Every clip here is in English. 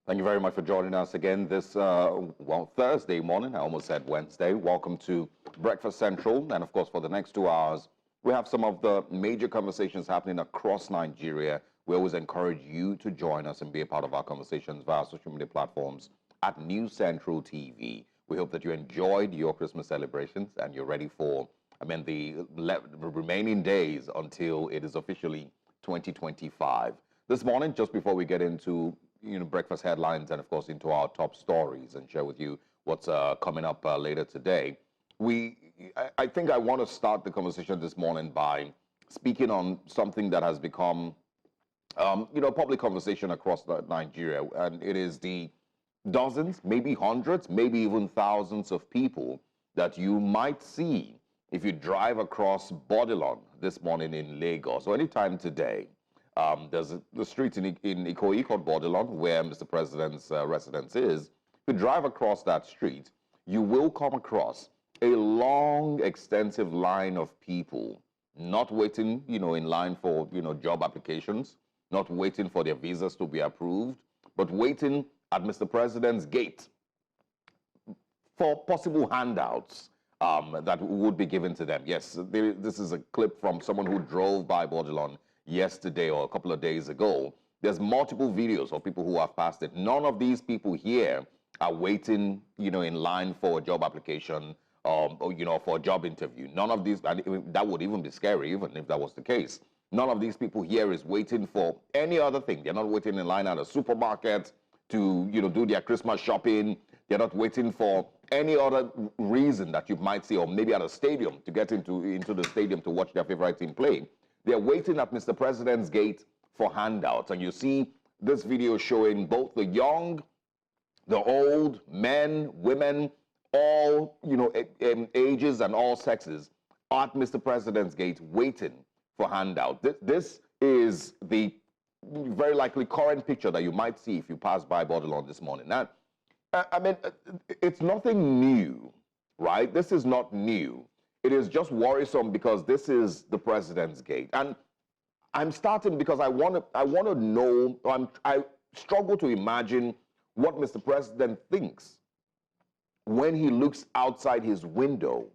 Thank you very much for joining us again this, Thursday morning. I almost said Wednesday. Welcome to Breakfast Central. And of course, for the next 2 hours, we have some of the major conversations happening across Nigeria. We always encourage you to join us and be a part of our conversations via social media platforms at News Central TV. We hope that you enjoyed your Christmas celebrations and you're ready for, the remaining days until it is officially 2025. This morning, just before we get into breakfast headlines and, of course, into our top stories and share with you what's coming up later today. I think I want to start the conversation this morning by speaking on something that has become, public conversation across Nigeria, and it is the dozens, maybe hundreds, maybe even thousands of people that you might see if you drive across Bodilon this morning in Lagos or anytime today. There's the street in Ikoyi called Bodilon, where Mr. President's residence is. If you drive across that street, you will come across a long, extensive line of people not waiting, in line for, job applications, not waiting for their visas to be approved, but waiting at Mr. President's gate for possible handouts that would be given to them. Yes, this is a clip from someone who drove by Bodilon yesterday or a couple of days ago. There's multiple videos of people who have passed it. None of these people here are waiting, in line for a job application or for a job interview. None of these, that would even be scary, even if that was the case. None of these people here is waiting for any other thing. They're not waiting in line at a supermarket to, do their Christmas shopping. They're not waiting for any other reason that you might see, or maybe at a stadium to get into the stadium to watch their favorite team play. They're waiting at Mr. President's gate for handouts. And you see this video showing both the young, the old, men, women, all, ages and all sexes at Mr. President's gate waiting for handouts. This is the very likely current picture that you might see if you pass by Bodilon this morning. Now, it's nothing new, right? This is not new. It is just worrisome because this is the President's gate. And I'm starting because I want to know, I struggle to imagine what Mr. President thinks when he looks outside his window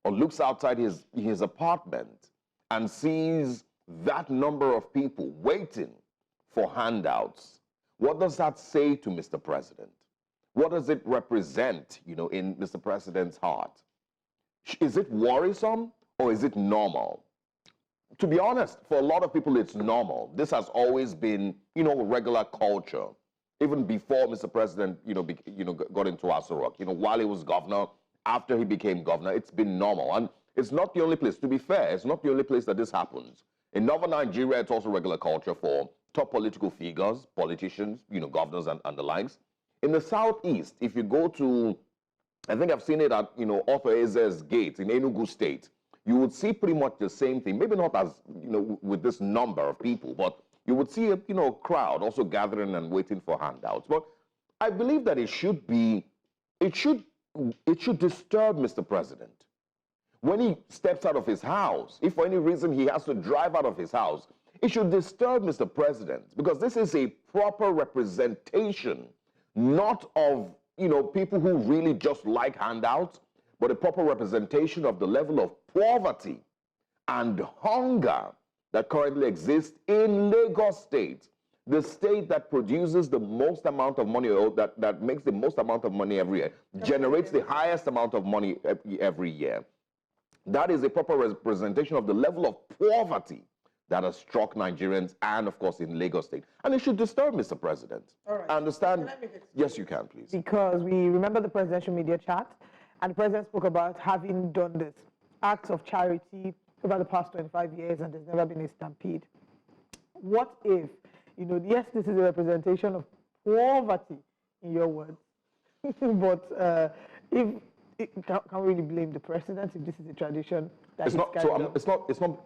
or looks outside his apartment and sees that number of people waiting for handouts. What does that say to Mr. President? What does it represent, in Mr. President's heart? Is it worrisome or is it normal? To be honest, for a lot of people, it's normal. This has always been, regular culture. Even before Mr. President, got into Aso Rock, while he was governor, after he became governor, it's been normal. And it's not the only place. To be fair, it's not the only place that this happens. In northern Nigeria, it's also regular culture for top political figures, politicians, governors and the likes. In the southeast, if you go to, I think I've seen it at, Arthur Eze's gate in Enugu State. You would see pretty much the same thing. Maybe not as, with this number of people, but you would see a, crowd also gathering and waiting for handouts. But I believe that it should disturb Mr. President. When he steps out of his house, if for any reason he has to drive out of his house, it should disturb Mr. President, because this is a proper representation, not of people who really just like handouts, but a proper representation of the level of poverty and hunger that currently exists in Lagos State, the state that produces the most amount of money, or that makes the most amount of money every year, generates the highest amount of money every year. That is a proper representation of the level of poverty that has struck Nigerians and, of course, in Lagos State. And it should disturb Mr. President. All right. I understand. Yes, you can, please. Because we remember the presidential media chat, and the president spoke about having done this acts of charity over the past 25 years, and there's never been a stampede. What if, yes, this is a representation of poverty, in your words, but can we really blame the president if this is a tradition that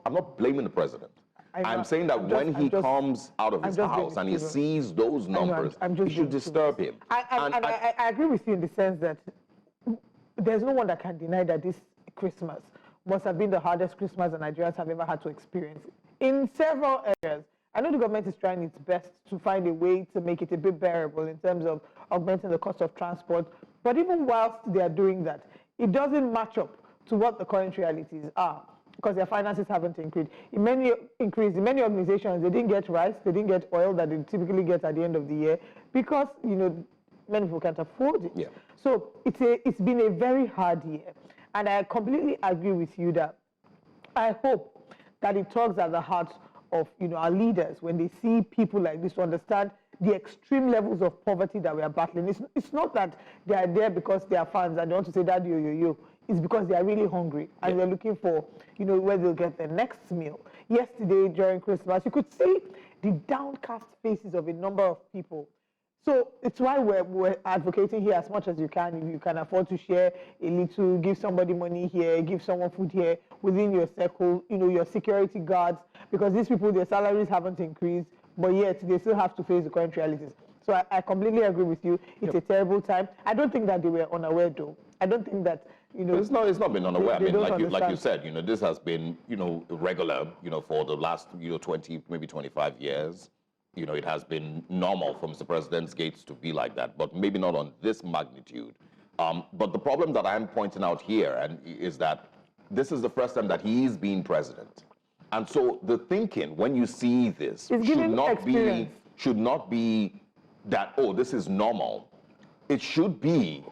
I'm not blaming the president. I'm saying that when he comes out of his house and he sees those numbers, it should disturb him. I agree with you in the sense that there's no one that can deny that this Christmas must have been the hardest Christmas the Nigerians have ever had to experience in several areas. I know the government is trying its best to find a way to make it a bit bearable in terms of augmenting the cost of transport. But even whilst they are doing that, it doesn't match up to what the current realities are, because their finances haven't increased. In many organizations, they didn't get rice, they didn't get oil that they typically get at the end of the year, because many people can't afford it. Yeah. So it's been a very hard year. And I completely agree with you that I hope that it tugs at the heart of our leaders when they see people like this, to understand the extreme levels of poverty that we are battling. It's not that they are there because they are fans and they want to say that yo. It's because they are really hungry and they're looking for where they'll get their next meal. Yesterday during Christmas, you could see the downcast faces of a number of people. So it's why we're advocating here as much as you can. If you can afford to share a little, give somebody money here, give someone food here within your circle, your security guards, because these people, their salaries haven't increased, but yet they still have to face the current realities. So I completely agree with you. It's a terrible time. I don't think that they were unaware, though. I don't think that, It's not been unaware. They like you said, this has been, regular, for the last, 20, maybe 25 years. It has been normal for Mr. President's gates to be like that, but maybe not on this magnitude. But the problem that I'm pointing out here is that this is the first time that he's been president. And so the thinking, when you see this, should not be that, oh, this is normal. It should be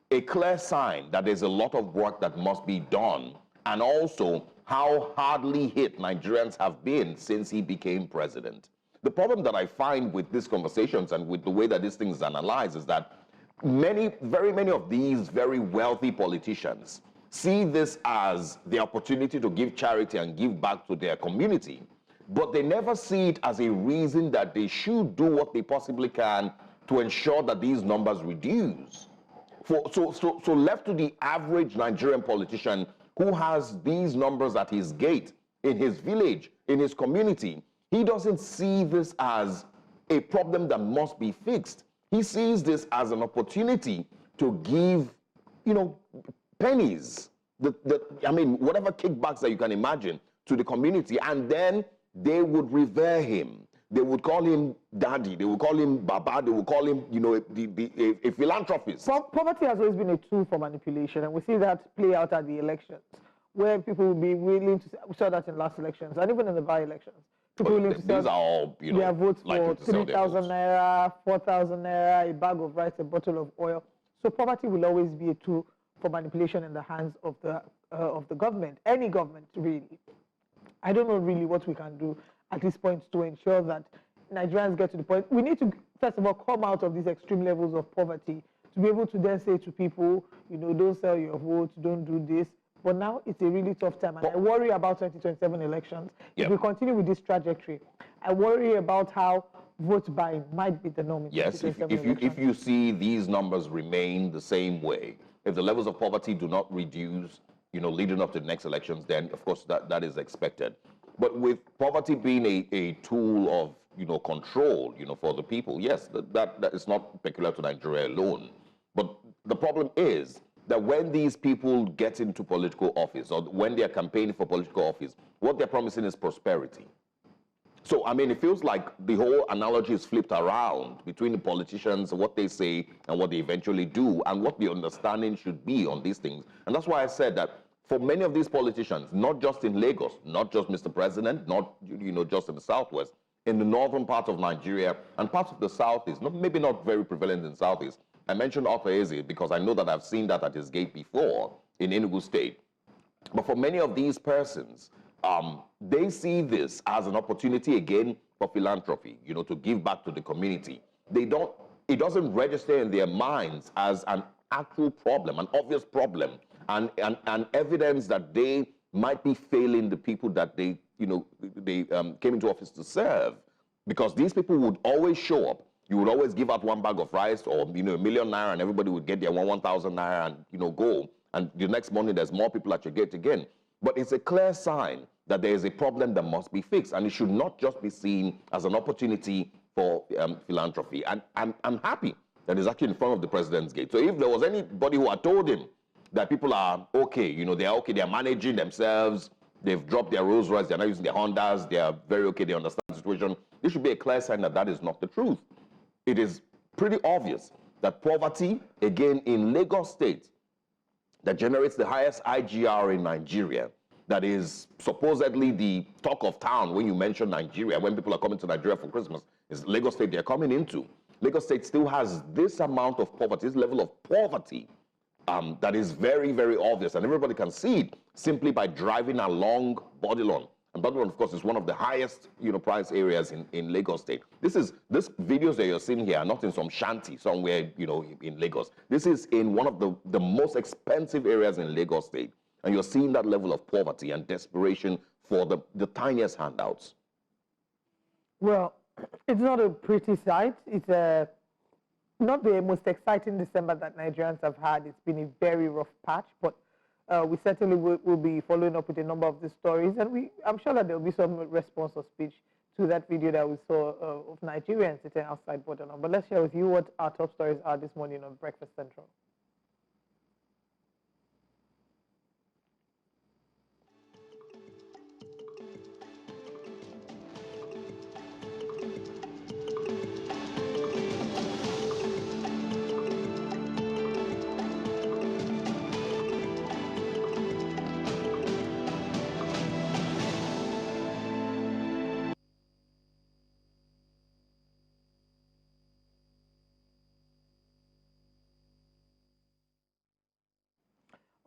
a clear sign that there's a lot of work that must be done, and also how hardly hit Nigerians have been since he became president. The problem that I find with these conversations and with the way that these things are analyzed is that very many of these very wealthy politicians see this as the opportunity to give charity and give back to their community, but they never see it as a reason that they should do what they possibly can to ensure that these numbers reduce. So left to the average Nigerian politician who has these numbers at his gate, in his village, in his community, he doesn't see this as a problem that must be fixed. He sees this as an opportunity to give, pennies, whatever kickbacks that you can imagine to the community, and then they would revere him. They would call him daddy, they would call him baba, they would call him, a philanthropist. Poverty has always been a tool for manipulation, and we see that play out at the elections, where people will be willing to, we saw that in last elections, and even in the by-elections. These are all, their votes for 3,000 naira, 4,000 naira, a bag of rice, a bottle of oil. So poverty will always be a tool for manipulation in the hands of the government, any government, really. I don't know really what we can do at this point to ensure that Nigerians get to the point. We need to, first of all, come out of these extreme levels of poverty to be able to then say to people, don't sell your vote, don't do this. But now it's a really tough time, and I worry about 2027 elections. If we continue with this trajectory, I worry about how vote buying might be the norm in 2027 elections. If you see these numbers remain the same way, if the levels of poverty do not reduce, leading up to the next elections, then of course that is expected. But with poverty being a tool of control, for the people, yes, that is not peculiar to Nigeria alone. But the problem is that when these people get into political office, or when they're campaigning for political office, what they're promising is prosperity. So, it feels like the whole analogy is flipped around between the politicians, what they say and what they eventually do, and what the understanding should be on these things. And that's why I said that for many of these politicians, not just in Lagos, not just Mr. President, not just in the Southwest, in the northern part of Nigeria and parts of the Southeast, maybe not very prevalent in the Southeast. I mentioned Arthur Eze because I know that I've seen that at his gate before in Enugu State. But for many of these persons, they see this as an opportunity again for philanthropy, to give back to the community. It doesn't register in their minds as an actual problem, an obvious problem, and evidence that they might be failing the people that they came into office to serve. Because these people would always show up. You would always give out one bag of rice or, $1 million naira, and everybody would get their 1,000 naira and, go. And the next morning, there's more people at your gate again. But it's a clear sign that there is a problem that must be fixed. And it should not just be seen as an opportunity for philanthropy. And I'm happy that it's actually in front of the president's gate. So if there was anybody who had told him that people are okay, they're okay, they're managing themselves, they've dropped their Rolls Royce, they're not using their Hondas, they're very okay, they understand the situation. This should be a clear sign that that is not the truth. It is pretty obvious that poverty, again, in Lagos State, that generates the highest IGR in Nigeria, that is supposedly the talk of town when you mention Nigeria, when people are coming to Nigeria for Christmas, is Lagos State they're coming into. Lagos State still has this amount of poverty, this level of poverty that is very, very obvious, and everybody can see it simply by driving along Bodilon. And Bodilon, of course, is one of the highest, price areas in Lagos State. This videos that you're seeing here are not in some shanty somewhere, in Lagos. This is in one of the most expensive areas in Lagos State. And you're seeing that level of poverty and desperation for the tiniest handouts. Well, it's not a pretty sight. It's not the most exciting December that Nigerians have had. It's been a very rough patch, but we certainly will be following up with a number of these stories, and I'm sure that there will be some response or speech to that video that we saw of Nigerians sitting outside Bodilon. But let's share with you what our top stories are this morning on Breakfast Central.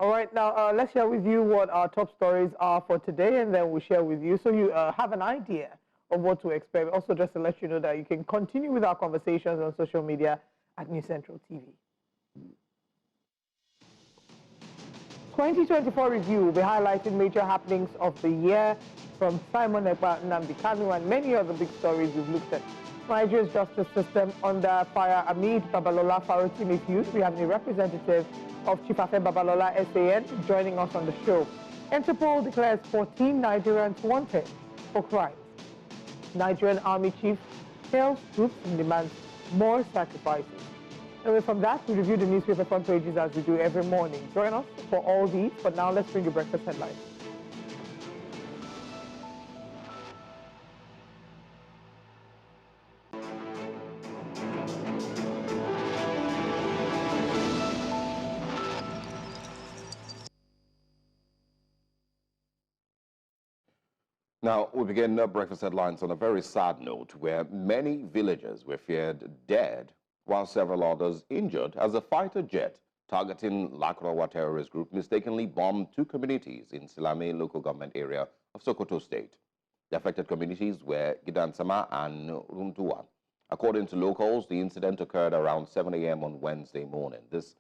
All right, now let's share with you what our top stories are for today, and then we'll share with you so you have an idea of what to expect. Also, just to let you know that you can continue with our conversations on social media at News Central TV. 2024 review will be highlighting major happenings of the year from Simon Ekpa, Nnamdi Kanu, and many other big stories we've looked at. Nigeria's justice system under fire amid Babalola Farotimi feud. We have a representative of Chief Afe Babalola SAN joining us on the show. Interpol declares 14 Nigerians wanted for crimes. Nigerian Army chief hails troops and demands more sacrifices. Away from that, we review the newspaper front pages as we do every morning. Join us for all these, but now let's bring you breakfast headlines. Now, we begin breakfast headlines on a very sad note where many villagers were feared dead while several others injured as a fighter jet targeting Lakurawa terrorist group mistakenly bombed two communities in Silame local government area of Sokoto State. The affected communities were Gidansama and Runtuwa. According to locals, the incident occurred around 7 a.m. on Wednesday morning. This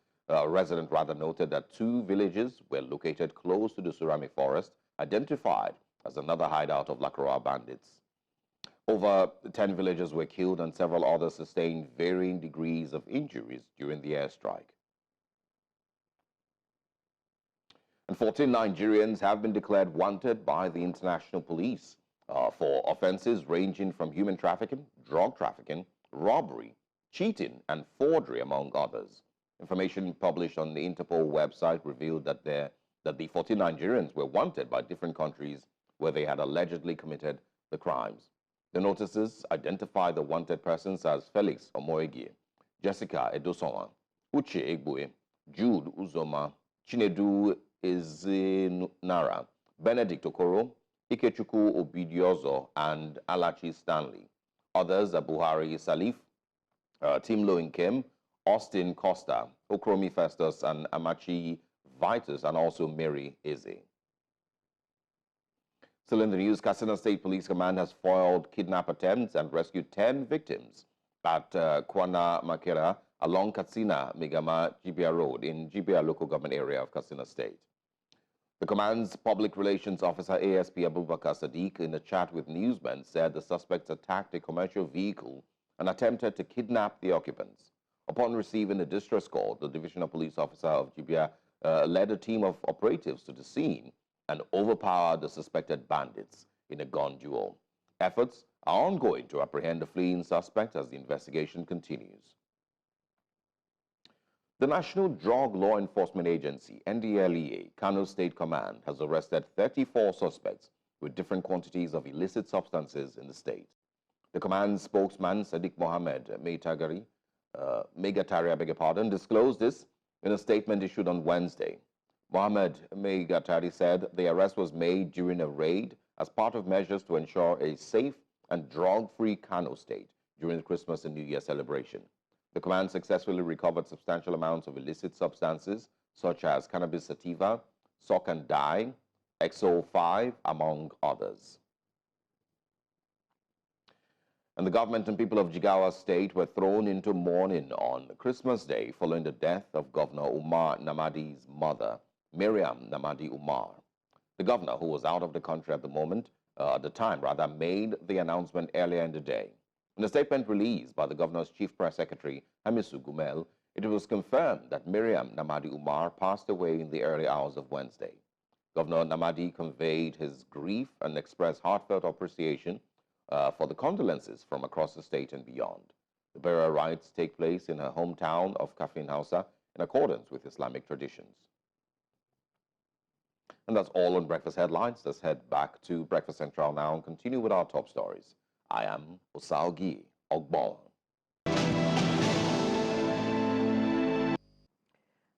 resident rather noted that two villages were located close to the Surami forest, identified as another hideout of Lakurawa bandits. Over 10 villagers were killed and several others sustained varying degrees of injuries during the airstrike. And 14 Nigerians have been declared wanted by the international police for offenses ranging from human trafficking, drug trafficking, robbery, cheating, and forgery, among others. Information published on the Interpol website revealed that the 14 Nigerians were wanted by different countries where they had allegedly committed the crimes. The notices identify the wanted persons as Felix Omoegie, Jessica Edosonwa, Uche Egboe, Jude Uzoma, Chinedu Ezenara, Benedict Okoro, Ikechukwu Obidiozo, and Alachi Stanley. Others are Buhari Salif, Timlo Nkem, Austin Costa, Okromi Festus, and Amachi Vitus, and also Mary Eze. Still in the news, Katsina State Police Command has foiled kidnap attempts and rescued 10 victims at Kwana Makera along Katsina Megama Jibia Road in Jibia local government area of Katsina State. The command's public relations officer ASP Abubakar Sadiq, in a chat with newsmen, said the suspects attacked a commercial vehicle and attempted to kidnap the occupants. Upon receiving a distress call, the divisional police officer of Jibia led a team of operatives to the scene and overpowered the suspected bandits in a gun duel. Efforts are ongoing to apprehend the fleeing suspect as the investigation continues. The National Drug Law Enforcement Agency, NDLEA, Kano State Command, has arrested 34 suspects with different quantities of illicit substances in the state. The command spokesman, Sadiq Mohammed Megatari, disclosed this in a statement issued on Wednesday. Mohammed Megatari said the arrest was made during a raid as part of measures to ensure a safe and drug-free Kano state during the Christmas and New Year celebration. The command successfully recovered substantial amounts of illicit substances such as cannabis sativa, sock and dye, XO5, among others. And the government and people of Jigawa State were thrown into mourning on Christmas Day following the death of Governor Umar Namadi's mother, Miriam Namadi Umar. The governor, who was out of the country at the time, made the announcement earlier in the day. In a statement released by the governor's chief press secretary, Hamisu Gumel, it was confirmed that Miriam Namadi Umar passed away in the early hours of Wednesday. Governor Namadi conveyed his grief and expressed heartfelt appreciation for the condolences from across the state and beyond. The burial rites take place in her hometown of Kafin Hausa in accordance with Islamic traditions. And that's all on Breakfast Headlines. Let's head back to Breakfast Central now and continue with our top stories. I am Osaogi Ogbon.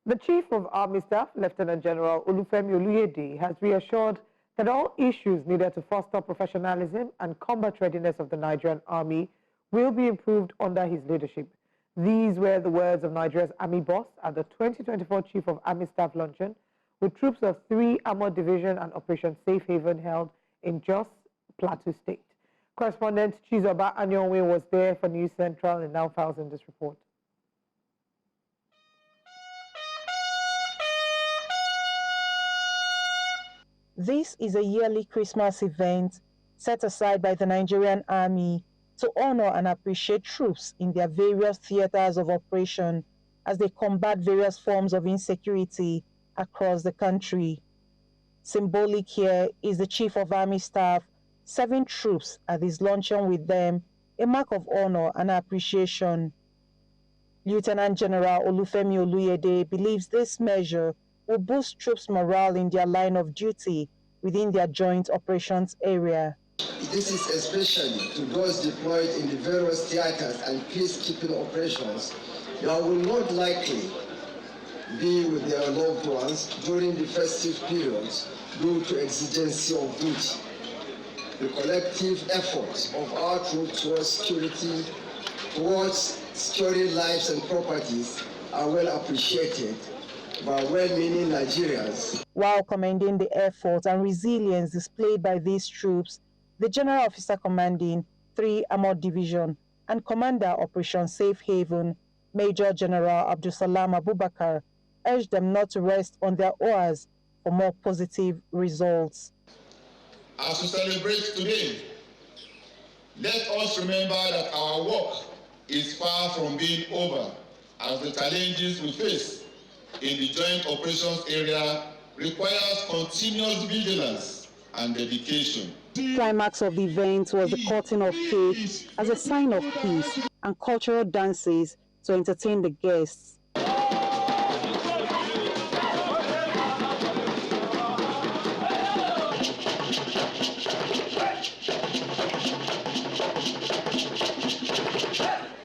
The Chief of Army Staff, Lieutenant General Olufemi Oluyede, has reassured that all issues needed to foster professionalism and combat readiness of the Nigerian Army will be improved under his leadership. These were the words of Nigeria's Army boss at the 2024 Chief of Army Staff Luncheon, with troops of 3 Armoured Division and Operation Safe Haven held in Jos, Plateau State. Correspondent Chizoba Anyonwe was there for News Central and now files in this report. This is a yearly Christmas event set aside by the Nigerian Army to honor and appreciate troops in their various theaters of operation as they combat various forms of insecurity across the country. Symbolic here is the Chief of Army Staff serving troops at this luncheon with them, a mark of honor and appreciation. Lieutenant General Olufemi Oluyede believes this measure will boost troops' morale in their line of duty within their joint operations area. This is especially to those deployed in the various theaters and peacekeeping operations that will not likely be with their loved ones during the festive periods due to exigency of duty. The collective efforts of our troops towards securing lives and properties are well appreciated by well-meaning Nigerians. While commending the effort and resilience displayed by these troops, the General Officer commanding 3 Armoured Division and Commander Operation Safe Haven, Major General Abdulsalam Abubakar, urged them not to rest on their oars for more positive results. As we celebrate today, let us remember that our work is far from being over, as the challenges we face in the joint operations area requires continuous vigilance and dedication. The climax of the event was the cutting of cake as a sign of peace and cultural dances to entertain the guests.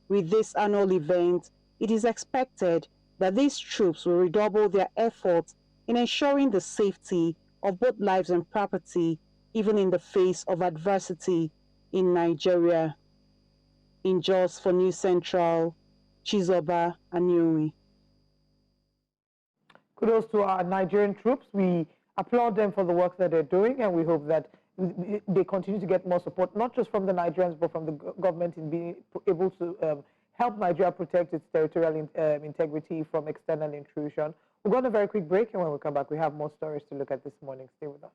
With this annual event, it is expected that these troops will redouble their efforts in ensuring the safety of both lives and property, even in the face of adversity in Nigeria. In Jos for News Central, Chizoba Anyonwe. Kudos to our Nigerian troops. We applaud them for the work that they're doing, and we hope that they continue to get more support, not just from the Nigerians, but from the government in being able to help Nigeria protect its territorial integrity from external intrusion. We'll go on a very quick break, and when we come back, we have more stories to look at this morning. Stay with us.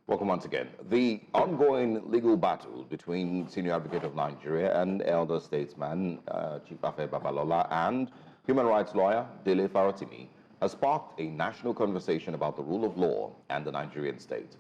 Welcome once again. The ongoing legal battle between Senior Advocate of Nigeria and elder statesman Chief Afe Babalola and human rights lawyer Dele Farotimi has sparked a national conversation about the rule of law and the Nigerian state.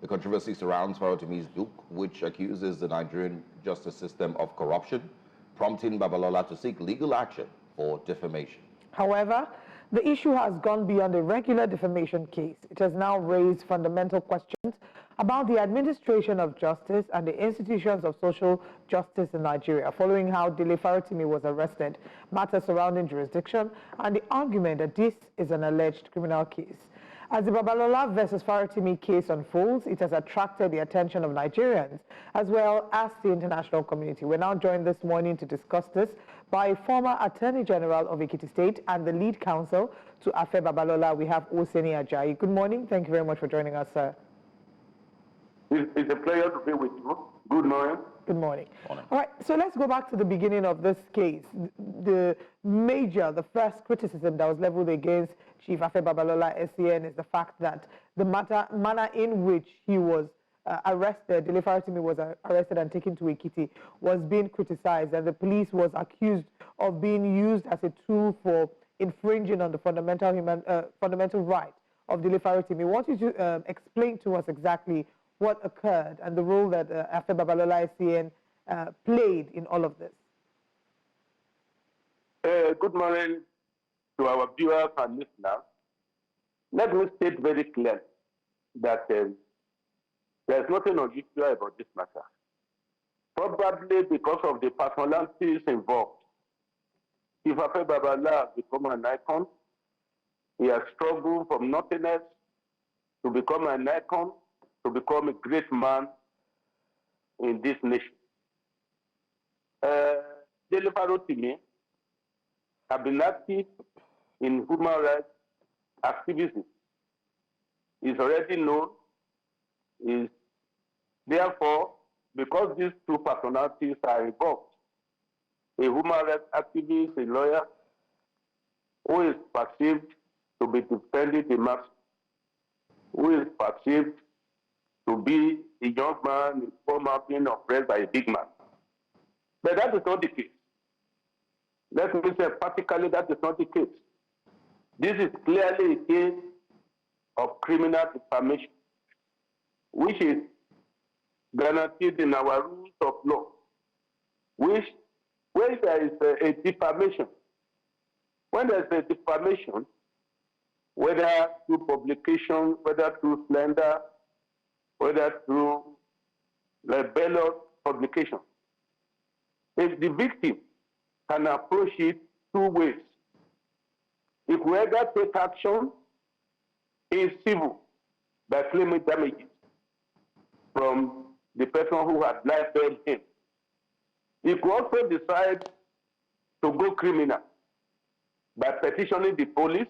The controversy surrounds Farotimi's book, which accuses the Nigerian justice system of corruption, prompting Babalola to seek legal action for defamation. However, the issue has gone beyond a regular defamation case. It has now raised fundamental questions about the administration of justice and the institutions of social justice in Nigeria, following how Dele Farotimi was arrested, matters surrounding jurisdiction, and the argument that this is an alleged criminal case. As the Babalola versus Farotimi case unfolds, it has attracted the attention of Nigerians as well as the international community. We're now joined this morning to discuss this by former Attorney General of Ekiti State and the lead counsel to Afe Babalola. We have Senior Advocate. Good morning. Thank you very much for joining us, sir. It's a pleasure to be with you. Good morning. Good morning. All right, so let's go back to the beginning of this case. The first criticism that was leveled against Chief Afe Babalola, SCN, is the fact that the manner in which he was arrested, Dele Farotimi was arrested and taken to Ekiti, was being criticized, and the police was accused of being used as a tool for infringing on the fundamental right of Dele Farotimi. I want you to explain to us exactly what occurred and the role that Afe Babalola, SCN, played in all of this. Good morning to our viewers and listeners. Let me state very clearly that there's nothing unusual about this matter. Probably because of the personalities involved. If Afe Babalola has become an icon, he has struggled from nothingness to become an icon, to become a great man in this nation. Dele Farotimi have been active in human rights activism. Is already known. Is therefore, because these two personalities are involved, a human rights activist, a lawyer, who is perceived to be defending the masses, who is perceived to be a young man, a poor man being oppressed by a big man. But that is not the case. Let me say practically that is not the case. This is clearly a case of criminal defamation, which is guaranteed in our rules of law, which when there is a defamation, when there is a defamation, whether through publication, whether through slander, whether through libelous publication, if the victim can approach it two ways. If we either take action in civil by claiming damages from the person who had libeled him, he could also decide to go criminal by petitioning the police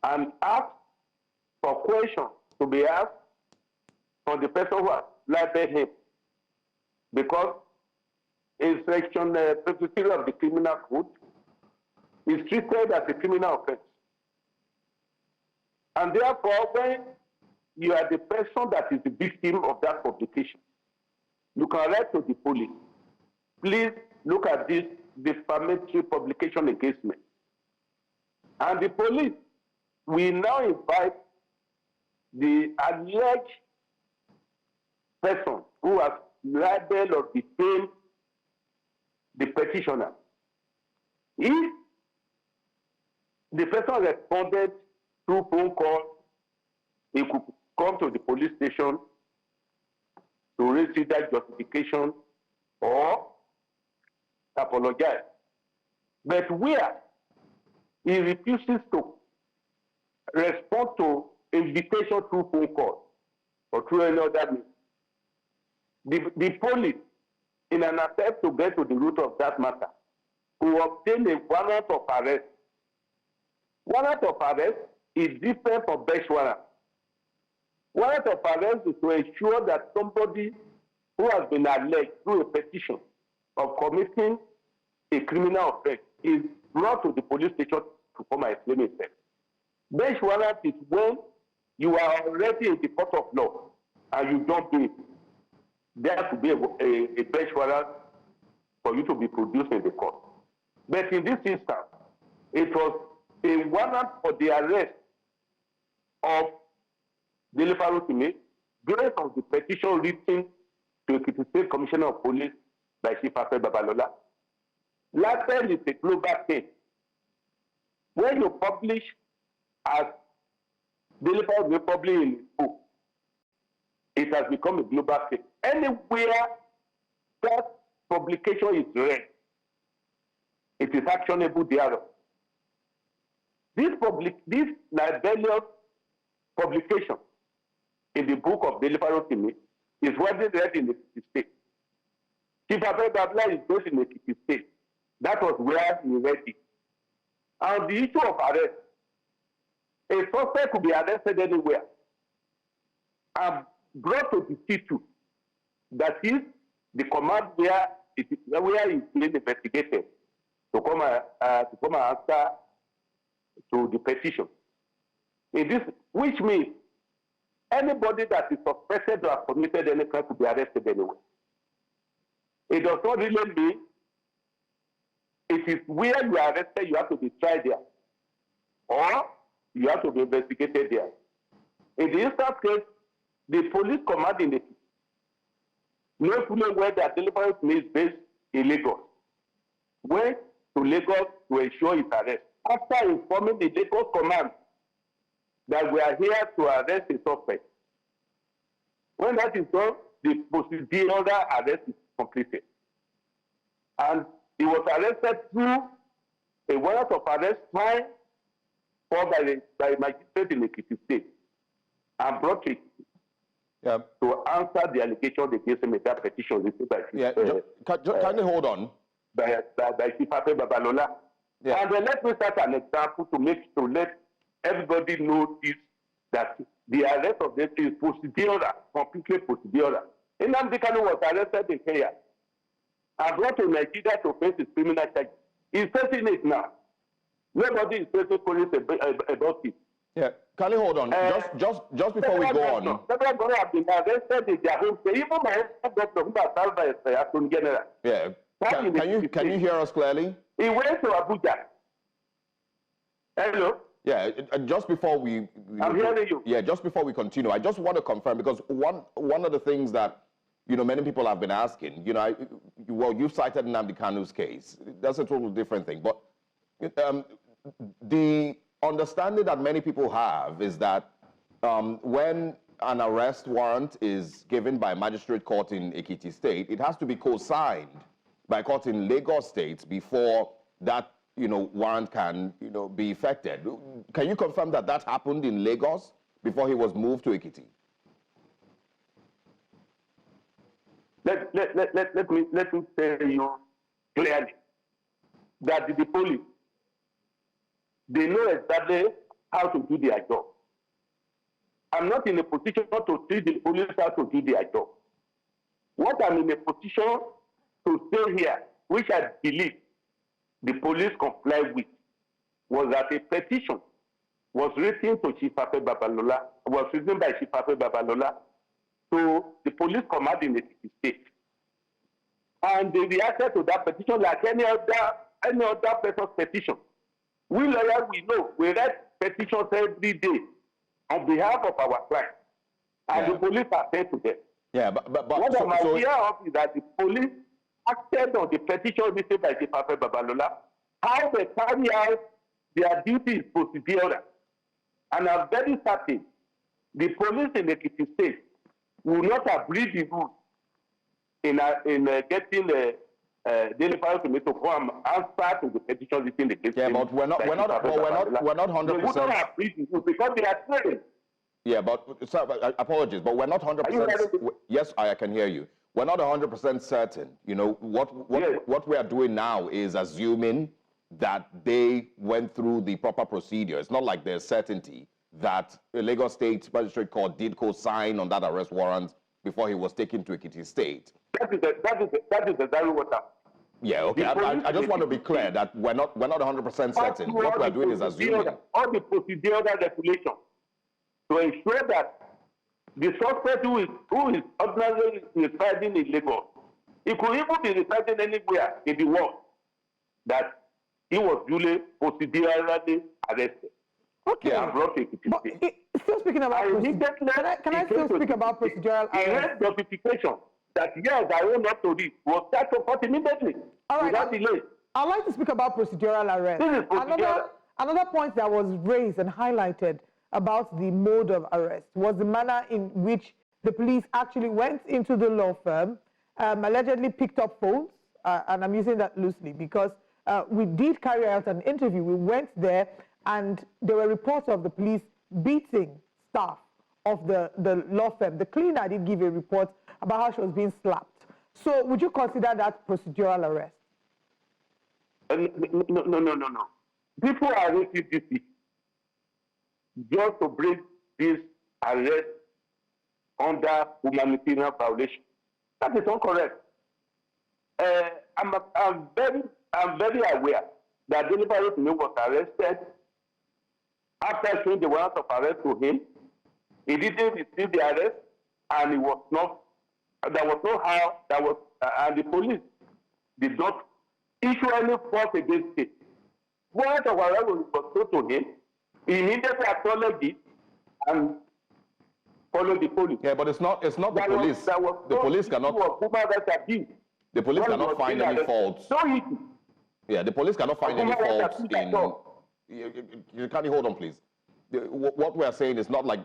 and ask for questions to be asked on the person who had libeled him, because in section 53 of the criminal code is treated as a criminal offense. And therefore, when you are the person that is the victim of that publication, you can write to the police, please look at this defamatory publication against me. And the police will now invite the alleged person who has libeled or defamed the petitioner. If the person responded through phone call, he could come to the police station to receive that justification or apologize. But where he refuses to respond to invitation through phone call or through any other means, the police, in an attempt to get to the root of that matter, will obtain a warrant of arrest. Warrant of arrest is different from bench warrant. Warrant of arrest is to ensure that somebody who has been alleged through a petition of committing a criminal offense is brought to the police station to come and explain himself. Bench warrant is when you are already in the court of law and you don't do it. There has to be a bench warrant for you to be produced in the court. But in this instance, it was a warrant for the arrest of Dele Farotimi based on the petition written to the State Commissioner of Police by Chief Afe Babalola. Luncheon is a global case. When you publish, as Dele Farotimi published in his book, it has become a global case. Anywhere that publication is read, it is actionable thereof. This libelous publication in the book of Dele Farotimi is widely read in the state. Chief Afe Babalola is based in the state. That was where he read it. And the issue of arrest, a suspect could be arrested anywhere and brought to the C2. That is the command where he is being investigated to come and answer to the petition. In this, which means anybody that is suspected to have committed any crime could be arrested anywhere. It does not really mean it is where you are arrested, you have to be tried there, or you have to be investigated there. In the instance case, the police command in the knows fully well that Dele Farotimi is based in Lagos, went to Lagos to ensure his arrest. After informing the Lagos command that we are here to arrest a suspect, when that is done, the procedural arrest is completed. And he was arrested through a warrant of arrest signed for by a magistrate in Ekiti State and brought it to answer the allegation against him in that petition received by kindly hold on. By Chief Afe Babalola. Yeah. And then let me start an example to let everybody know this, that the arrest of this is procedural, completely procedural. Nnamdi Kanu was arrested in Kenya and brought to Nigeria to face his criminal charges. He's facing it now. Nobody is facing police about it. Yeah, can you hold on? Just before we go on. Several governors have been arrested in their home state. Even my doctor, who was served by Attorney General. Yeah. Can you hear us clearly? He went to Abuja. Hello? Yeah, just before I'm hearing you. Yeah, just before we continue, I just want to confirm, because one of the things that many people have been asking, you've cited Nnamdi Kanu's case. That's a totally different thing. But the understanding that many people have is that when an arrest warrant is given by a magistrate court in Ekiti State, it has to be co-signed by court in Lagos State before that warrant can be effected. Can you confirm that that happened in Lagos before he was moved to Ekiti? Let me tell you clearly that the police, they know exactly how to do their job. I'm not in a position not to teach the police how to do their job. What I'm in a position to say here, which I believe the police complied with, was that a petition was written to Chief Afe Babalola, was written by Chief Afe Babalola to the police command in the state. And they reacted to that petition like any other person's petition. We lawyers, we know, we read petitions every day on behalf of our clients. And the police attend to them. Yeah, but what I'm aware of is that the police acted on the petition written by Chief Afe Babalola. How they carry out their duty is procedural. And I'm very certain the police in the Ekiti State will not agree the rules in getting Dele Farotimi to come and answer to the petition written the case. Yeah, but we're not 100%. They would not agree the rules because they are trained. Yeah, but sir, apologies, but we're not 100%. Yes, I can hear you. We're not 100% certain. What we are doing now is assuming that they went through the proper procedure. It's not like there's certainty that the Lagos State Magistrate Court did co-sign on that arrest warrant before he was taken to Ekiti State. That is exactly what happened. Yeah, okay. I just want to be clear that we're not 100% certain. What we're doing is assuming. All the procedural regulations to ensure that the suspect who is ordinarily residing in Lagos, he could even be residing anywhere in the world, that he was duly procedurally arrested. Okay. They are brought to But still speaking about can I still speak about procedural arrest? He raised justification that yes, I will not to this. Was charged to court immediately. All right. Without delay. I'd like to speak about procedural arrest. This is procedural. Another point that was raised and highlighted about the mode of arrest was the manner in which the police actually went into the law firm, allegedly picked up phones, and I'm using that loosely because we did carry out an interview. We went there and there were reports of the police beating staff of the law firm. The cleaner did give a report about how she was being slapped. So would you consider that procedural arrest? No. People are arrested this week just to bring this arrest under humanitarian violation. That is incorrect. I'm very aware that Dele Farotimi was arrested after showing the warrant of arrest to him. He didn't receive the arrest, and he was not. There was no how. And the police did not issue any force against him. Warrant of arrest was told to him. He immediately acknowledged it and followed the police. Yeah, but it's not the police. The police cannot. The police cannot find any faults. So easy. Yeah, the police cannot find any faults in. You can't hold on, please. What we are saying is not like,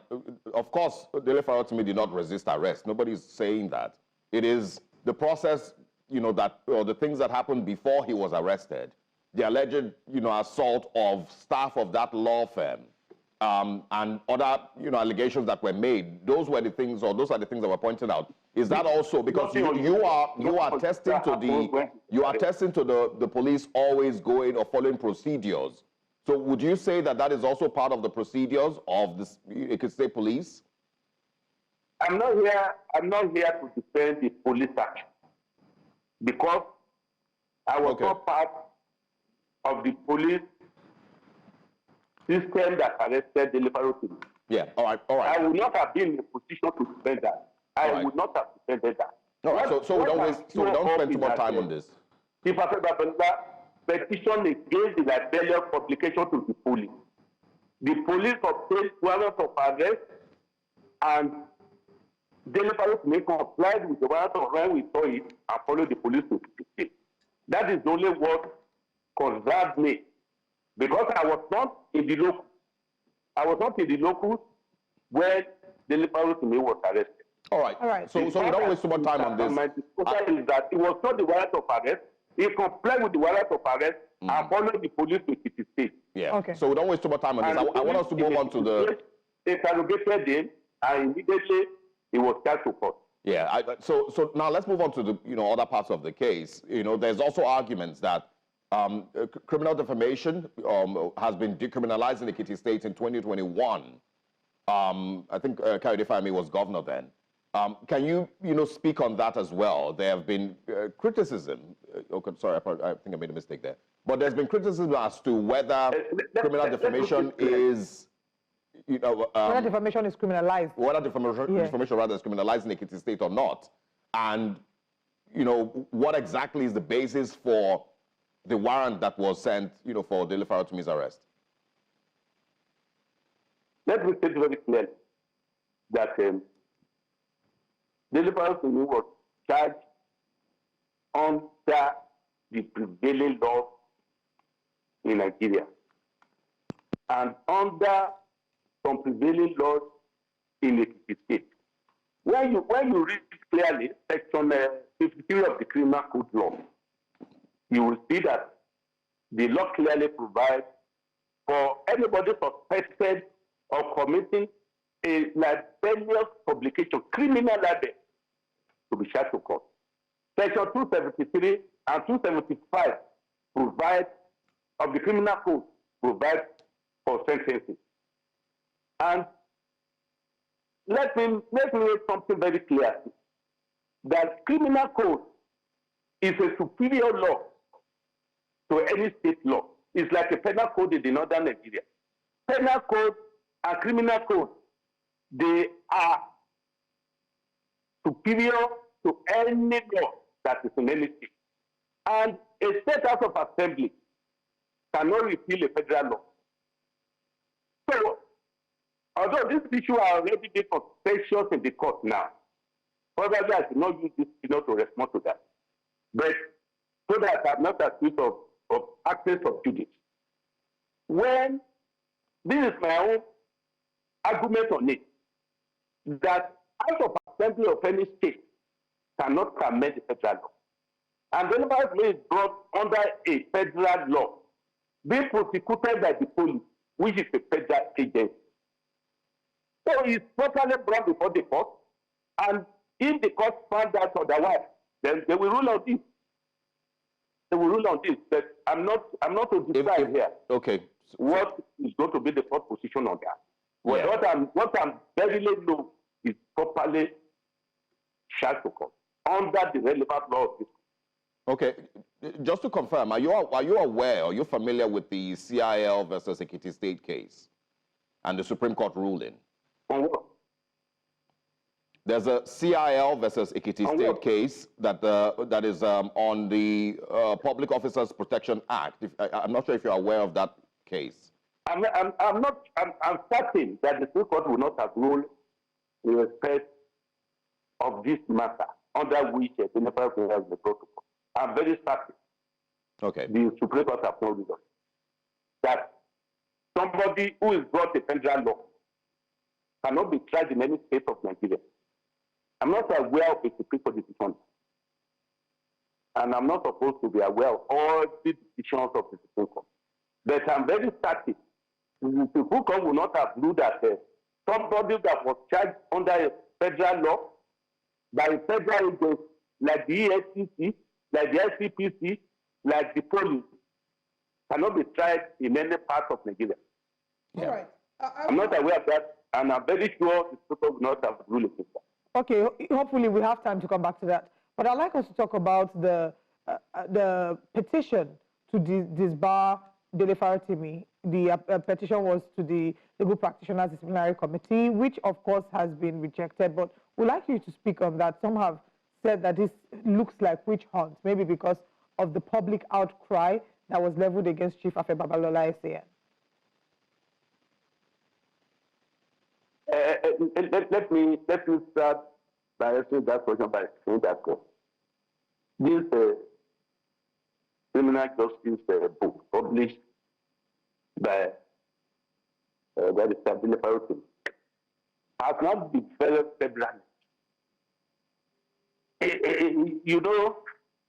of course, Dele Farotimi did not resist arrest. Nobody's saying that. It is the process, or the things that happened before he was arrested, the alleged, assault of staff of that law firm, and other, allegations that were made. Those are the things that were pointed out. Is that also because you are attesting to the police always going or following procedures? So would you say that is also part of the procedures of this, you could say, police? I'm not here to defend the police action because I was not part of the police system that arrested Dele Farotimi. Yeah, all right. I would not have been in a position to defend that. I would not have defended that. All right, so we don't spend too much time on this. If I petition against the libelious publication to the police. The police obtained warrant of arrest and Dele Farotimi complied with the warrant of arrest. We saw it and followed the police to the state. That is only what concerned me because I was not in the local. I was not in the local when Dele Farotimi was arrested. All right. So we don't waste too much time on this. My discussion is that it was not the warrant of arrest. He complied with the warrant of arrest and followed the police to the state. Yeah. Okay. So we don't waste too much time on this. I want us to move on to the. They interrogated him, and immediately he was charged to court. Yeah. So now let's move on to the other parts of the case. There's also arguments that criminal defamation has been decriminalized in the Ekiti State in 2021. I think Dele Farotimi was governor then. Can you speak on that as well? There have been criticism. Sorry, I think I made a mistake there. But there's been criticism as to whether criminal defamation is, whether defamation is criminalized. Whether defamation rather is criminalized in the Ekiti State or not, and what exactly is the basis for the warrant that was sent, for Dele Farotimi's arrest? Let me state very clearly that Dele Farotimi was charged under the prevailing law in Nigeria and under some prevailing laws in the state. When you read clearly section 53 of the Criminal Code law, you will see that the law clearly provides for anybody suspected of committing a libelous publication, criminal libel, to be charged to court. Section 273 and 275 provide, of the Criminal Code, provide for sentencing. And let me make something very clear, that Criminal Code is a superior law to any state law. It's like a penal code in the northern Nigeria. Penal code and criminal code, they are superior to any law that is in any state. And a state house of assembly cannot repeal a federal law. So although this issue are already been contentious in the court now, probably I should not use this to respond to that. But so that I'm not accused of access of judice. When this is my own argument on it, that House of Assembly of any state cannot amend the federal law. And whenever it is brought under a federal law, being prosecuted by the police, which is a federal agency. So it's properly brought before the court, and if the court found that otherwise, then they will rule on this. They will rule on this. But I'm not to decide here. Okay. What is going to be the court position on that? Well, Yeah. What I'm very know is properly shall to come under the relevant law of this. Okay, just to confirm, are you aware, are you familiar with the CIL versus Ekiti State case and the Supreme Court ruling? On what? There's a CIL versus Ekiti State case that that is on the Public Officers Protection Act. I'm not sure if you're aware of that case. I'm certain that the Supreme Court will not have ruled in respect of this matter under which the Nepal has the protocol. I'm very certain. Okay. The Supreme Court has not ruled that somebody who is brought a federal law cannot be tried in any state of Nigeria. I'm not aware of a Supreme Court decision, and I'm not supposed to be aware of all the decisions of the Supreme Court. But I'm very certain the Supreme Court will not have ruled that somebody that was charged under a federal law by a federal agency like the EFCC, like the SCPC, like the police, cannot be tried in any part of Nigeria. Yeah. All right. I'm not aware of that, and I'm very sure the Supreme Court will not have ruled against that. Okay, hopefully we have time to come back to that. But I'd like us to talk about the petition to disbar Dele Farotimi. The petition was to the Legal Practitioners Disciplinary Committee, which of course has been rejected. But we'd like you to speak on that. Some have said that this looks like witch hunt, maybe because of the public outcry that was leveled against Chief Afe Babalola SAN. Let me start by answering that question by saying that this criminal justice book published by the Dele Farotimi has not developed federally. You know,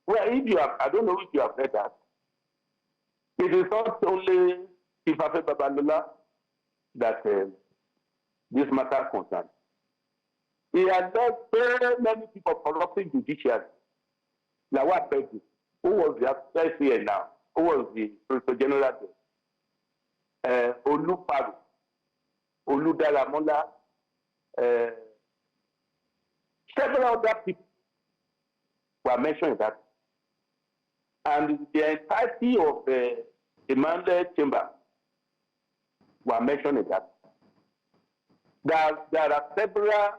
well, if you have, I don't know if you have read that. It is not only Chief Afe Babalola that this matter concerns. He has led very many people corrupting judiciary. Like what Peggy, who was the first here now, who was the Solicitor General there, Olufemi Oluyede, several other people were mentioned in that. And the entirety of the mandate chamber were mentioned in that. There are several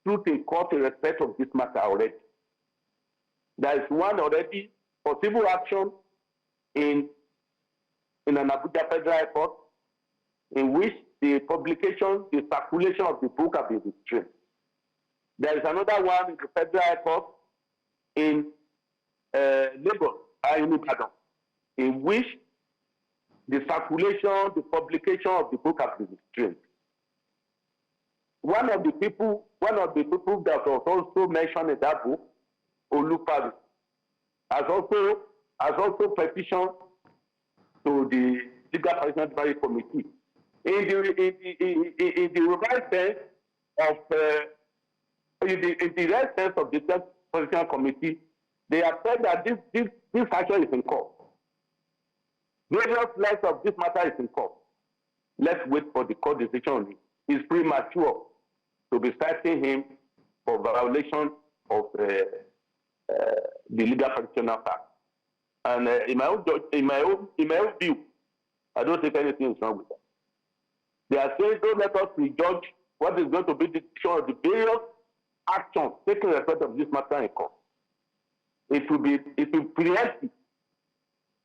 truth in court in respect of this matter already. There is one already for civil action in an Abuja Federal Court, in which the publication, the circulation of the book have been restrained. There is another one in the Federal Court in Lagos, in Ibadan, in which the circulation, the publication of the book have been restrained. One of the people that was also mentioned in that book, Olufemi, has also petitioned to the Legal Practitioners Committee. In the revised sense of in the right sense of the Practitioners Committee, they have said that this action is in court. Various legs of this matter is in court. Let's wait for the court decision on it. It's premature to be citing him for violation of the Legal Practitioners Act. And in my own view, I don't think anything is wrong with that. They are saying, don't let us prejudge what is going to be the decision of the various actions taking respect of this matter in court. It will preempt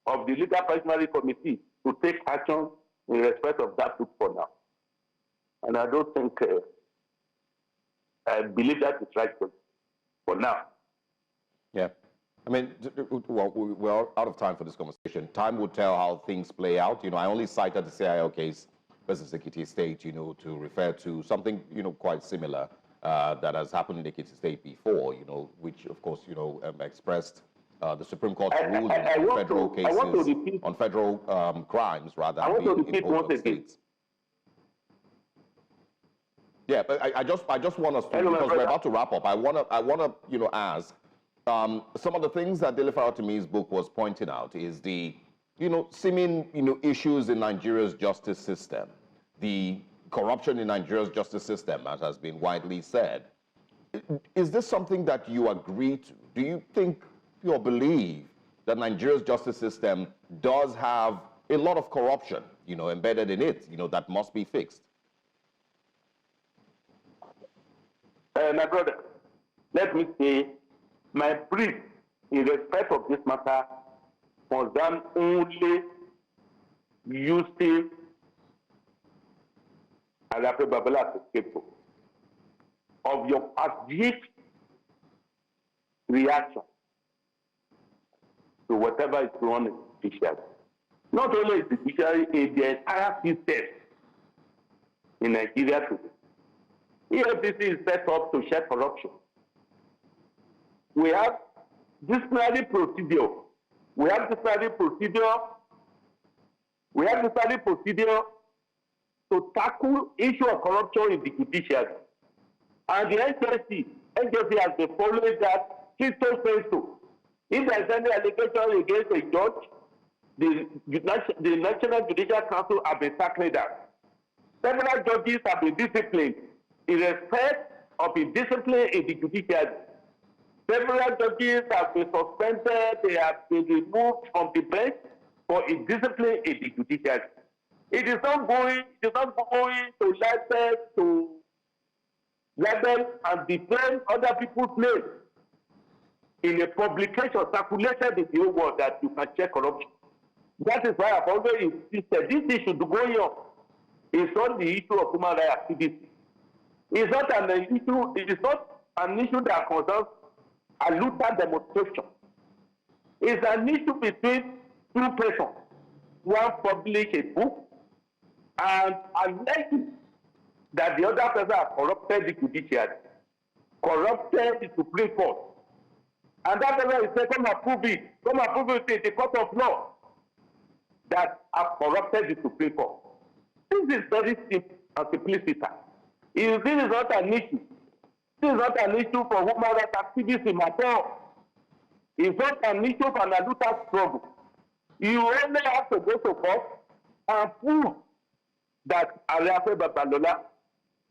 of the Legal Practitioners Committee to take action in respect of that book for now. And I don't think, I believe that is right for now. Yeah. I mean, well, we're out of time for this conversation. Time will tell how things play out. You know, I only cited the CIO case versus Ekiti State, you know, to refer to something, you know, quite similar that has happened in Ekiti State before, you know, which, of course, you know, expressed the Supreme Court's ruling on federal cases, on federal crimes, rather, being imposed on states. Yeah, but I just want us to, because we're about to wrap up, I want to, you know, ask, some of the things that Dele Farotimi's book was pointing out is the, you know, seeming, you know, issues in Nigeria's justice system, the corruption in Nigeria's justice system, as has been widely said. Is this something that you agree to? Do you think or believe that Nigeria's justice system does have a lot of corruption, you know, embedded in it, you know, that must be fixed? My brother, let me say, my brief in respect of this matter was done only using Afe Babalola as a scapegoat of your perceived reaction to whatever is wrong in the judiciary. Not only in the judiciary, in the entire system in Nigeria today. EFCC is set up to check corruption. We have disciplinary procedure. We have disciplinary procedure to tackle issue of corruption in the judiciary. And the NJC has been following that stricto sensu. If there is any allegation against a judge, the National Judicial Council have been tackling that. Several judges have been disciplined in respect of indiscipline in the judiciary. Several judges have been suspended, they have been removed from the bench for indiscipline in the judiciary. It is not going to license to label and defend other people's names in a publication circulated in the whole world that you can check corruption. That is why I've always insisted this issue to go on. It's not the issue of human rights activity. It's not an issue. It is not an issue that concerns a Luther demonstration. It's an issue between two persons. One published a book and alleged that the other person has corrupted the judiciary, corrupted the Supreme Court. And that person is saying, come and prove it. Come and prove it in the court of law that have corrupted the Supreme Court. This is very simple and simplistic. This is not an issue. This is not an issue for human rights activism at all. It's not an issue for an Luther struggle. You only have to go to court and prove that Afe Babalola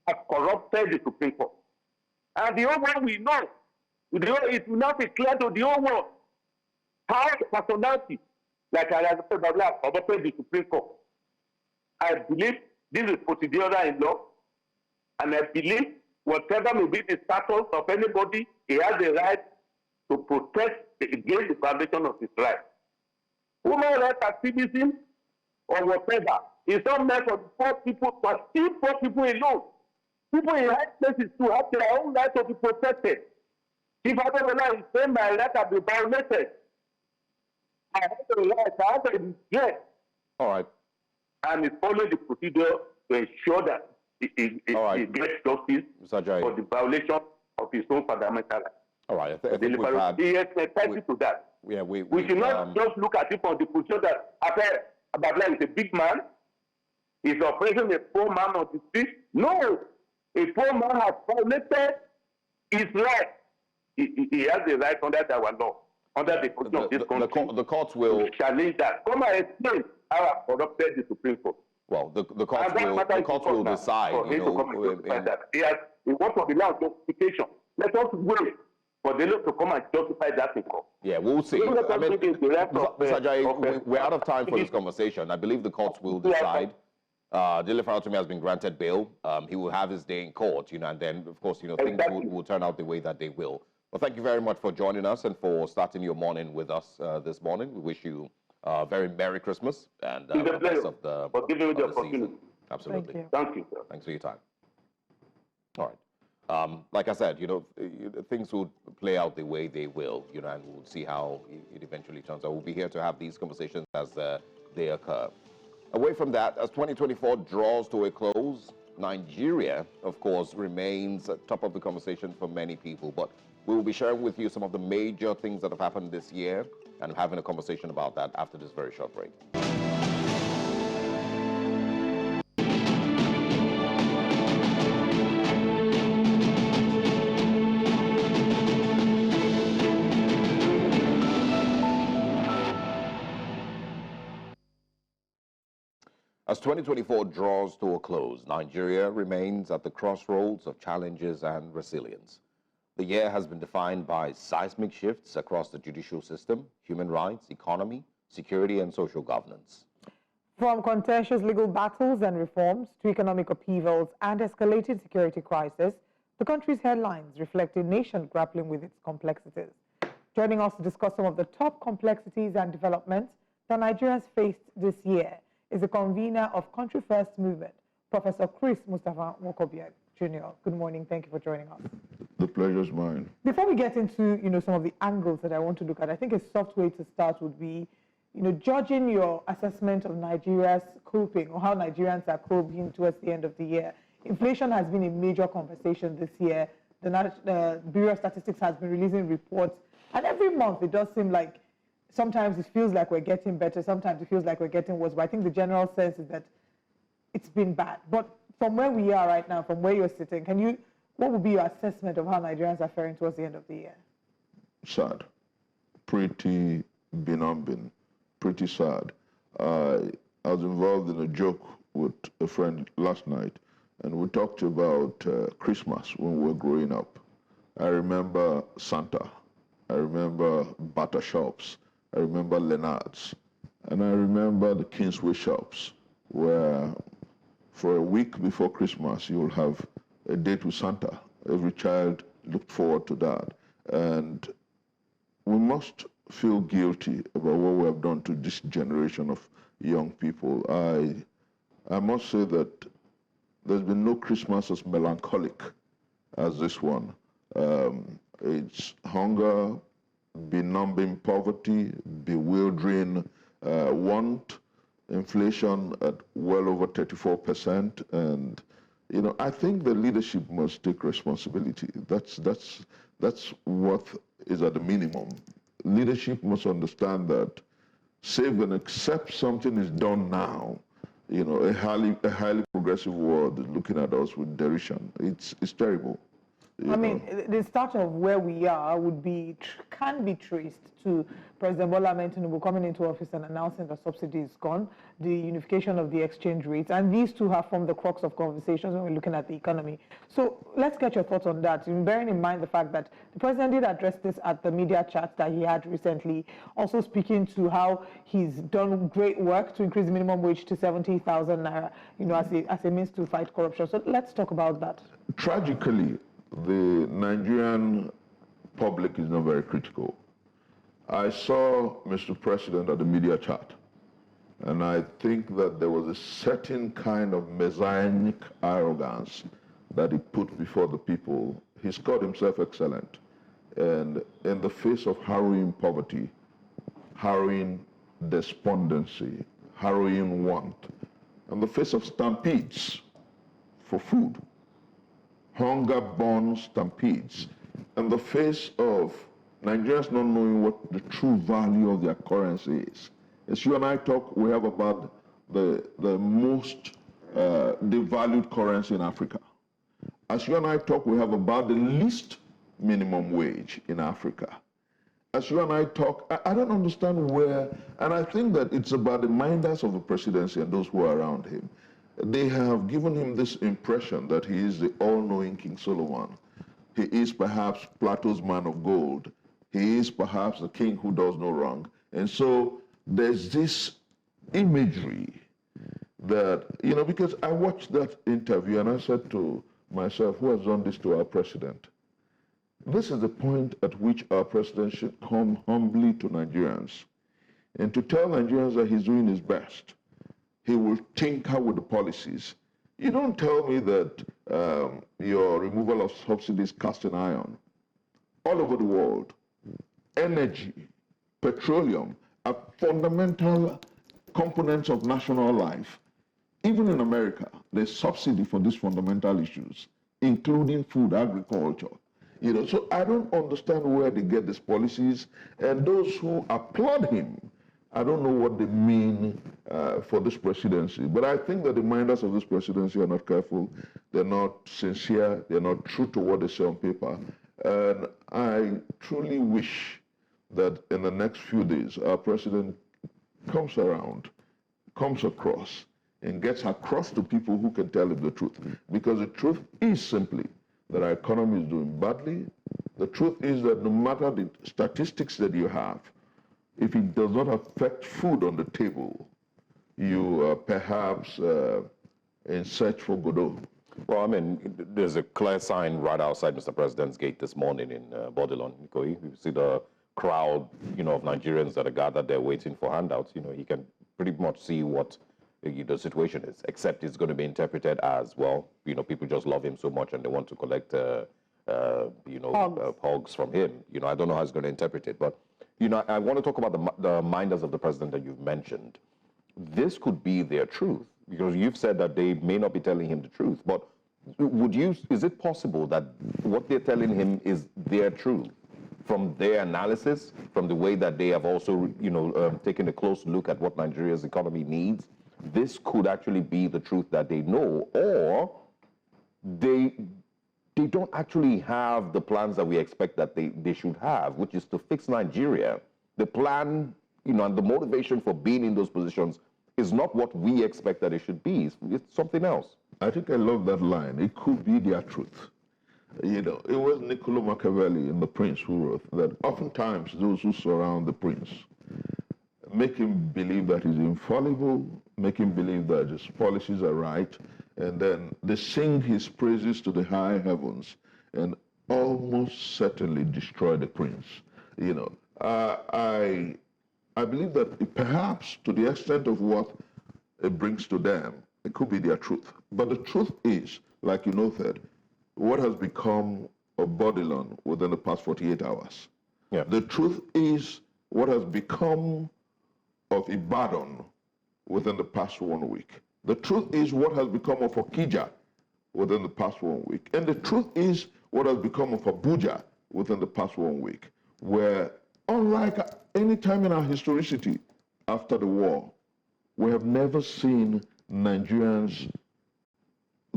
has corrupted the Supreme Court. And the whole world will know. It will not be clear to the whole world how a personality like Afe Babalola has corrupted the Supreme Court. I believe this is procedural in law. And I believe whatever may be the status of anybody, he has the right to protest against the violation of his rights. Human rights activism or whatever is not meant for poor people, but still poor people alone. People in high places to have their own right to be protected. If Afe Babalola is saying my right has been violated, I have the right, I have the regret. All right. And it's following the procedure to ensure that it gets justice for the violation of his own fundamental rights. All right, I think we've had... He is entitled to that. Yeah, we should not just look at it from the position that Afe Babalola is a big man. He's operating a poor man on the street. No, a poor man has violated his right. He has the right under our law, under the constitution of this country. The courts will challenge that. Come and explain how I corrupted the Supreme Court. Well, the courts will decide. He wants to be allowed justification. Let us wait for the law to come and justify that in court. Yeah, we'll see. I mean, Mr. Ajayi, we're out of time for this conversation. I believe the courts will decide. Dele Farotimi has been granted bail. He will have his day in court, you know, and then, of course, you know, things will turn out the way that they will. Well, thank you very much for joining us and for starting your morning with us this morning. We wish you a very Merry Christmas and the best of the for giving me the opportunity. season. Absolutely. Thank you, sir. Thanks for your time. All right. Like I said, things will play out the way they will, and we'll see how it eventually turns out. We'll be here to have these conversations as they occur. Away from that, as 2024 draws to a close, Nigeria, of course, remains at top of the conversation for many people, but we will be sharing with you some of the major things that have happened this year and having a conversation about that after this very short break. As 2024 draws to a close, Nigeria remains at the crossroads of challenges and resilience. The year has been defined by seismic shifts across the judicial system, human rights, economy, security, and social governance. From contentious legal battles and reforms to economic upheavals and escalating security crisis, the country's headlines reflect a nation grappling with its complexities. Joining us to discuss some of the top complexities and developments that Nigerians faced this year is the convener of Country First Movement, Professor Mustapha Nwaokobia, Jr. Good morning. Thank you for joining us. The pleasure is mine. Before we get into, some of the angles that I want to look at, I think a soft way to start would be, judging your assessment of Nigeria's coping or how Nigerians are coping towards the end of the year. Inflation has been a major conversation this year. The Bureau of Statistics has been releasing reports, and every month it does seem like sometimes it feels like we're getting better, sometimes it feels like we're getting worse, but I think the general sense is that it's been bad. But from where we are right now, from where you're sitting, what would be your assessment of how Nigerians are faring towards the end of the year? Sad. Pretty benumbing. Pretty sad. I was involved in a joke with a friend last night, and we talked about Christmas when we were growing up. I remember Santa. I remember butter shops. I remember Leonard's. And I remember the Kingsway shops, where for a week before Christmas, you'll have a date with Santa. Every child looked forward to that. And we must feel guilty about what we have done to this generation of young people. I must say that there's been no Christmas as melancholic as this one. It's hunger, benumbing poverty, bewildering want, inflation at well over 34%, and I think the leadership must take responsibility. That's what is at the minimum. Leadership must understand that, save and except something is done now, a highly progressive world is looking at us with derision. It's terrible. I mean, the start of where we are can be traced to President Bola Ahmed Tinubu coming into office and announcing that subsidy is gone, the unification of the exchange rates, and these two have formed the crux of conversations when we're looking at the economy. So let's get your thoughts on that, bearing in mind the fact that the president did address this at the media chat that he had recently, also speaking to how he's done great work to increase the minimum wage to 70,000 naira, as a means to fight corruption. So let's talk about that. Tragically, the Nigerian public is not very critical. I saw Mr. President at the media chat, and I think that there was a certain kind of messianic arrogance that he put before the people. He scored himself excellent. And in the face of harrowing poverty, harrowing despondency, harrowing want, in the face of stampedes for food, hunger-born stampedes, in the face of Nigerians not knowing what the true value of their currency is. As you and I talk, we have about the most devalued currency in Africa. As you and I talk, we have about the least minimum wage in Africa. As you and I talk, I don't understand where, and I think that it's about the minders of the presidency and those who are around him. They have given him this impression that he is the all-knowing King Solomon. He is perhaps Plato's man of gold. He is perhaps the king who does no wrong. And so there's this imagery that, because I watched that interview and I said to myself, who has done this to our president? This is the point at which our president should come humbly to Nigerians and to tell Nigerians that he's doing his best. he will tinker with the policies. You don't tell me that your removal of subsidies cast an iron all over the world. Energy, petroleum are fundamental components of national life. Even in America, there's subsidy for these fundamental issues, including food, agriculture. So I don't understand where they get these policies, and those who applaud him, I don't know what they mean for this presidency. But I think that the minders of this presidency are not careful, they're not sincere, they're not true to what they say on paper. And I truly wish that in the next few days, our president comes around, comes across, and gets across to people who can tell him the truth. Because the truth is simply that our economy is doing badly. The truth is that no matter the statistics that you have, if it does not affect food on the table, you are perhaps in search for Godot. Well, I mean, there's a clear sign right outside Mr. President's gate this morning in Bodilon, Ikoyi. You see the crowd, of Nigerians that are gathered there waiting for handouts. He can pretty much see what the situation is, except it's going to be interpreted as, well, people just love him so much and they want to collect, hogs from him. I don't know how he's going to interpret it, but, I want to talk about the minders of the president that you've mentioned. This could be their truth, because you've said that they may not be telling him the truth, but is it possible that what they're telling him is their truth? From their analysis, from the way that they have also, taken a close look at what Nigeria's economy needs, this could actually be the truth that they know, or they don't actually have the plans that we expect that they should have, which is to fix Nigeria. The plan, and the motivation for being in those positions is not what we expect that it should be. It's something else. I think I love that line. It could be their truth. It was Niccolo Machiavelli in The Prince who wrote that oftentimes those who surround the prince make him believe that he's infallible, make him believe that his policies are right, and then they sing his praises to the high heavens and almost certainly destroy the prince. I believe that perhaps to the extent of what it brings to them, it could be their truth. But the truth is, like you noted, what has become of Bodilon within the past 48 hours. Yeah. The truth is what has become of Ibadan within the past 1 week. The truth is what has become of Okija within the past 1 week. And the truth is what has become of Abuja within the past 1 week, where unlike any time in our historicity after the war, we have never seen Nigerians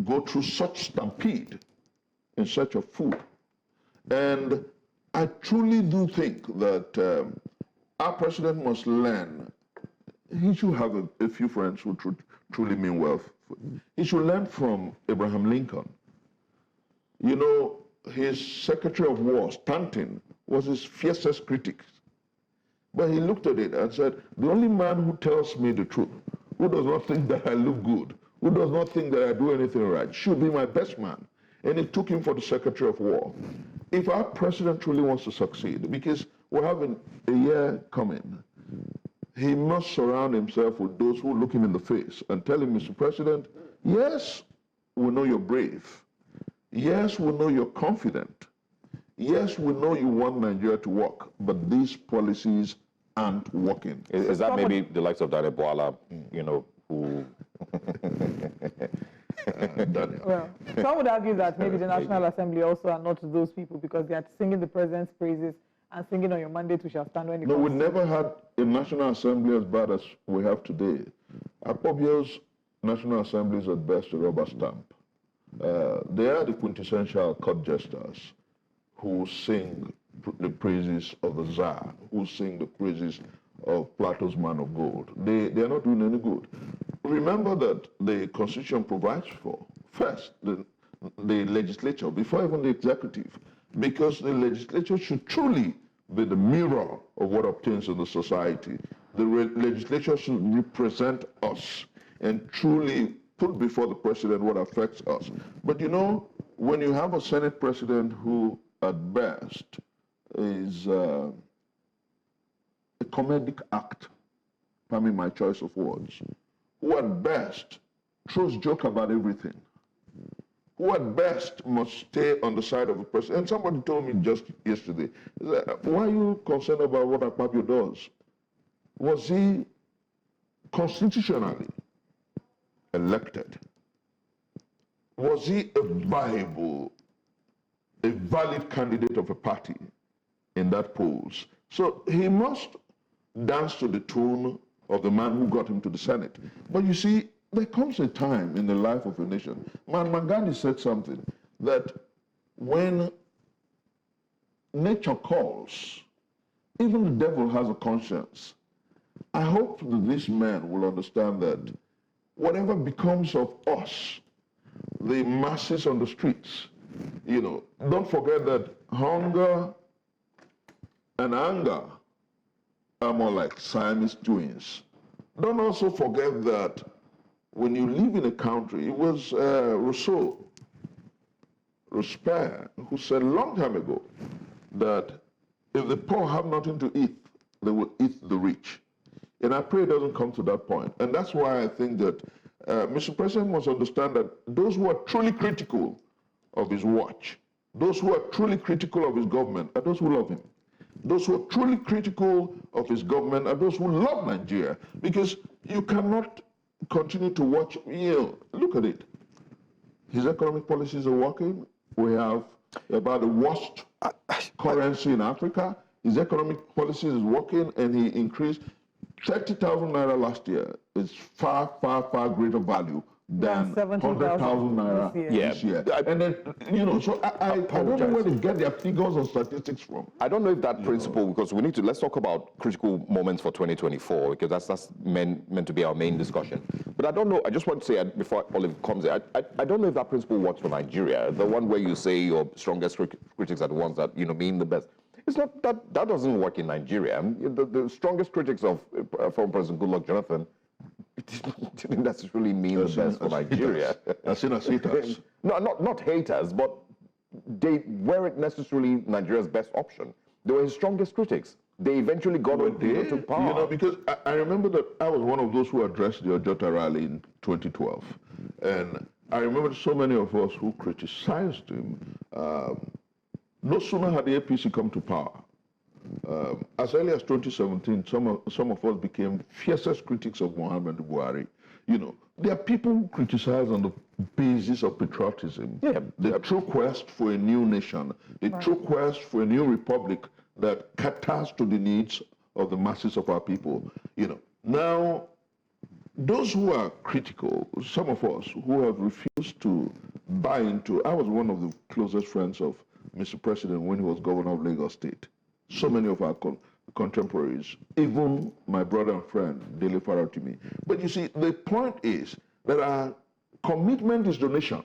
go through such stampede in search of food. And I truly do think that our president must learn. He should have a few friends who truly mean well. He should learn from Abraham Lincoln. His Secretary of War, Stanton, was his fiercest critic. But he looked at it and said, the only man who tells me the truth, who does not think that I look good, who does not think that I do anything right, should be my best man. And it took him for the Secretary of War. If our president truly wants to succeed, because we're having a year coming, he must surround himself with those who look him in the face and tell him, Mr. President, yes, we know you're brave. Yes, we know you're confident. Yes, we know you want Nigeria to work, but these policies aren't working. Is that maybe the likes of Dele Farotimi, who... Well, some would argue that maybe the National Assembly also are not those people because they are singing the president's praises and singing on your mandate we shall stand when it comes. No, we never had a National Assembly as bad as we have today. Akpobio's National Assembly is at best a rubber stamp. They are the quintessential court jesters who sing the praises of the Tsar, who sing the praises of Plato's man of gold. They are not doing any good. Remember that the Constitution provides for, first, the legislature, before even the executive, because the legislature should truly be the mirror of what obtains in the society. The legislature should represent us and truly put before the president what affects us. But when you have a Senate president who, at best, is a comedic act, pardon me my choice of words, who at best throws joke about everything, who at best must stay on the side of the president. And somebody told me just yesterday, why are you concerned about what Akpabio does? Was he constitutionally elected? Was he a valid candidate of a party in that polls? So he must dance to the tune of the man who got him to the Senate. But you see, there comes a time in the life of a nation. Mahatma Gandhi said something, that when nature calls, even the devil has a conscience. I hope that this man will understand that whatever becomes of us, the masses on the streets, don't forget that hunger and anger are more like Siamese twins. Don't also forget that when you live in a country, it was Robespierre, who said a long time ago that if the poor have nothing to eat, they will eat the rich. And I pray it doesn't come to that point. And that's why I think that Mr. President must understand that those who are truly critical of his watch, those who are truly critical of his government, are those who love him. Those who are truly critical of his government are those who love Nigeria. Because you cannot continue to watch, look at it. His economic policies are working. We have about the worst currency in Africa. His economic policies is working, and he increased 30,000 naira last year. It's far, far, far greater value than 100,000 naira this year. And then, so I don't know where to get their figures or statistics from. I don't know if that principle, because let's talk about critical moments for 2024, because that's meant to be our main discussion. But I don't know, I just want to say, before Olive comes in, I don't know if that principle works for Nigeria, the one where you say your strongest critics are the ones that, mean the best. It's not, that doesn't work in Nigeria. The strongest critics of former President Goodluck Jonathan didn't necessarily mean the best for Nigeria. As in as haters. No, not haters, but they weren't necessarily Nigeria's best option. They were his strongest critics. They eventually got to power. Because I remember that I was one of those who addressed the Ojota rally in 2012. And I remember so many of us who criticized him. No sooner had the APC come to power. As early as 2017, some of us became fiercest critics of Muhammadu Buhari. There are people who criticize on the basis of patriotism, the true quest for a new nation, the true quest for a new republic that caters to the needs of the masses of our people. Now, those who are critical, some of us who have refused to buy into, I was one of the closest friends of Mr. President when he was governor of Lagos State. So many of our contemporaries, even my brother and friend, Dele Farotimi. But you see, the point is that our commitment is to nation,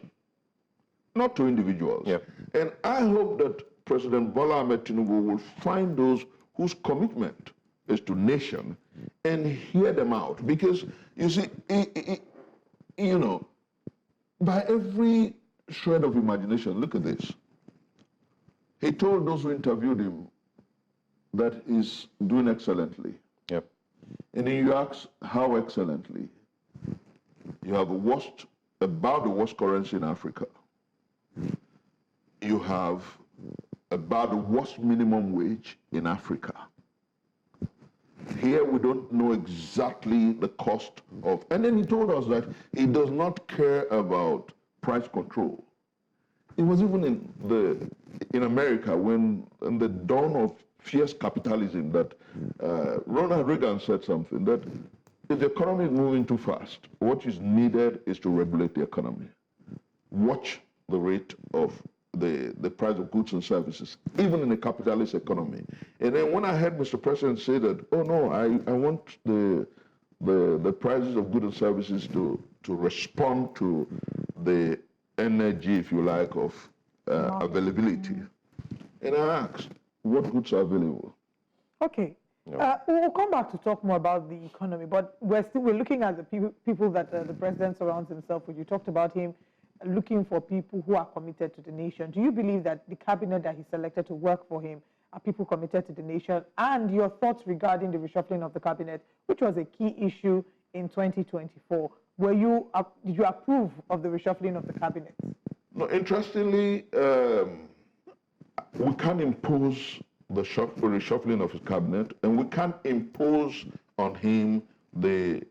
not to individuals. And I hope that President Bola Ahmed Tinubu will find those whose commitment is to nation and hear them out. Because, you see, by every shred of imagination, look at this. He told those who interviewed him that he's doing excellently. And then you ask, how excellently? You have about the worst currency in Africa. You have about the worst minimum wage in Africa. Here we don't know exactly the cost of, and then he told us that he does not care about price control. It was even in America, when in the dawn of fierce capitalism, that Ronald Reagan said something, that if the economy is moving too fast, what is needed is to regulate the economy. Watch the rate of the price of goods and services, even in a capitalist economy. And then when I heard Mr. President say that, oh no, I want the prices of goods and services to respond to the energy, if you like, of availability. And I asked, what goods are available? Okay. We'll come back to talk more about the economy, but we're looking at the people that the president surrounds himself with. You talked about him looking for people who are committed to the nation. Do you believe that the cabinet that he selected to work for him are people committed to the nation? And your thoughts regarding the reshuffling of the cabinet, which was a key issue in 2024. Did you approve of the reshuffling of the cabinet? No, interestingly, we can't impose the reshuffling of his cabinet, and we can't impose on him the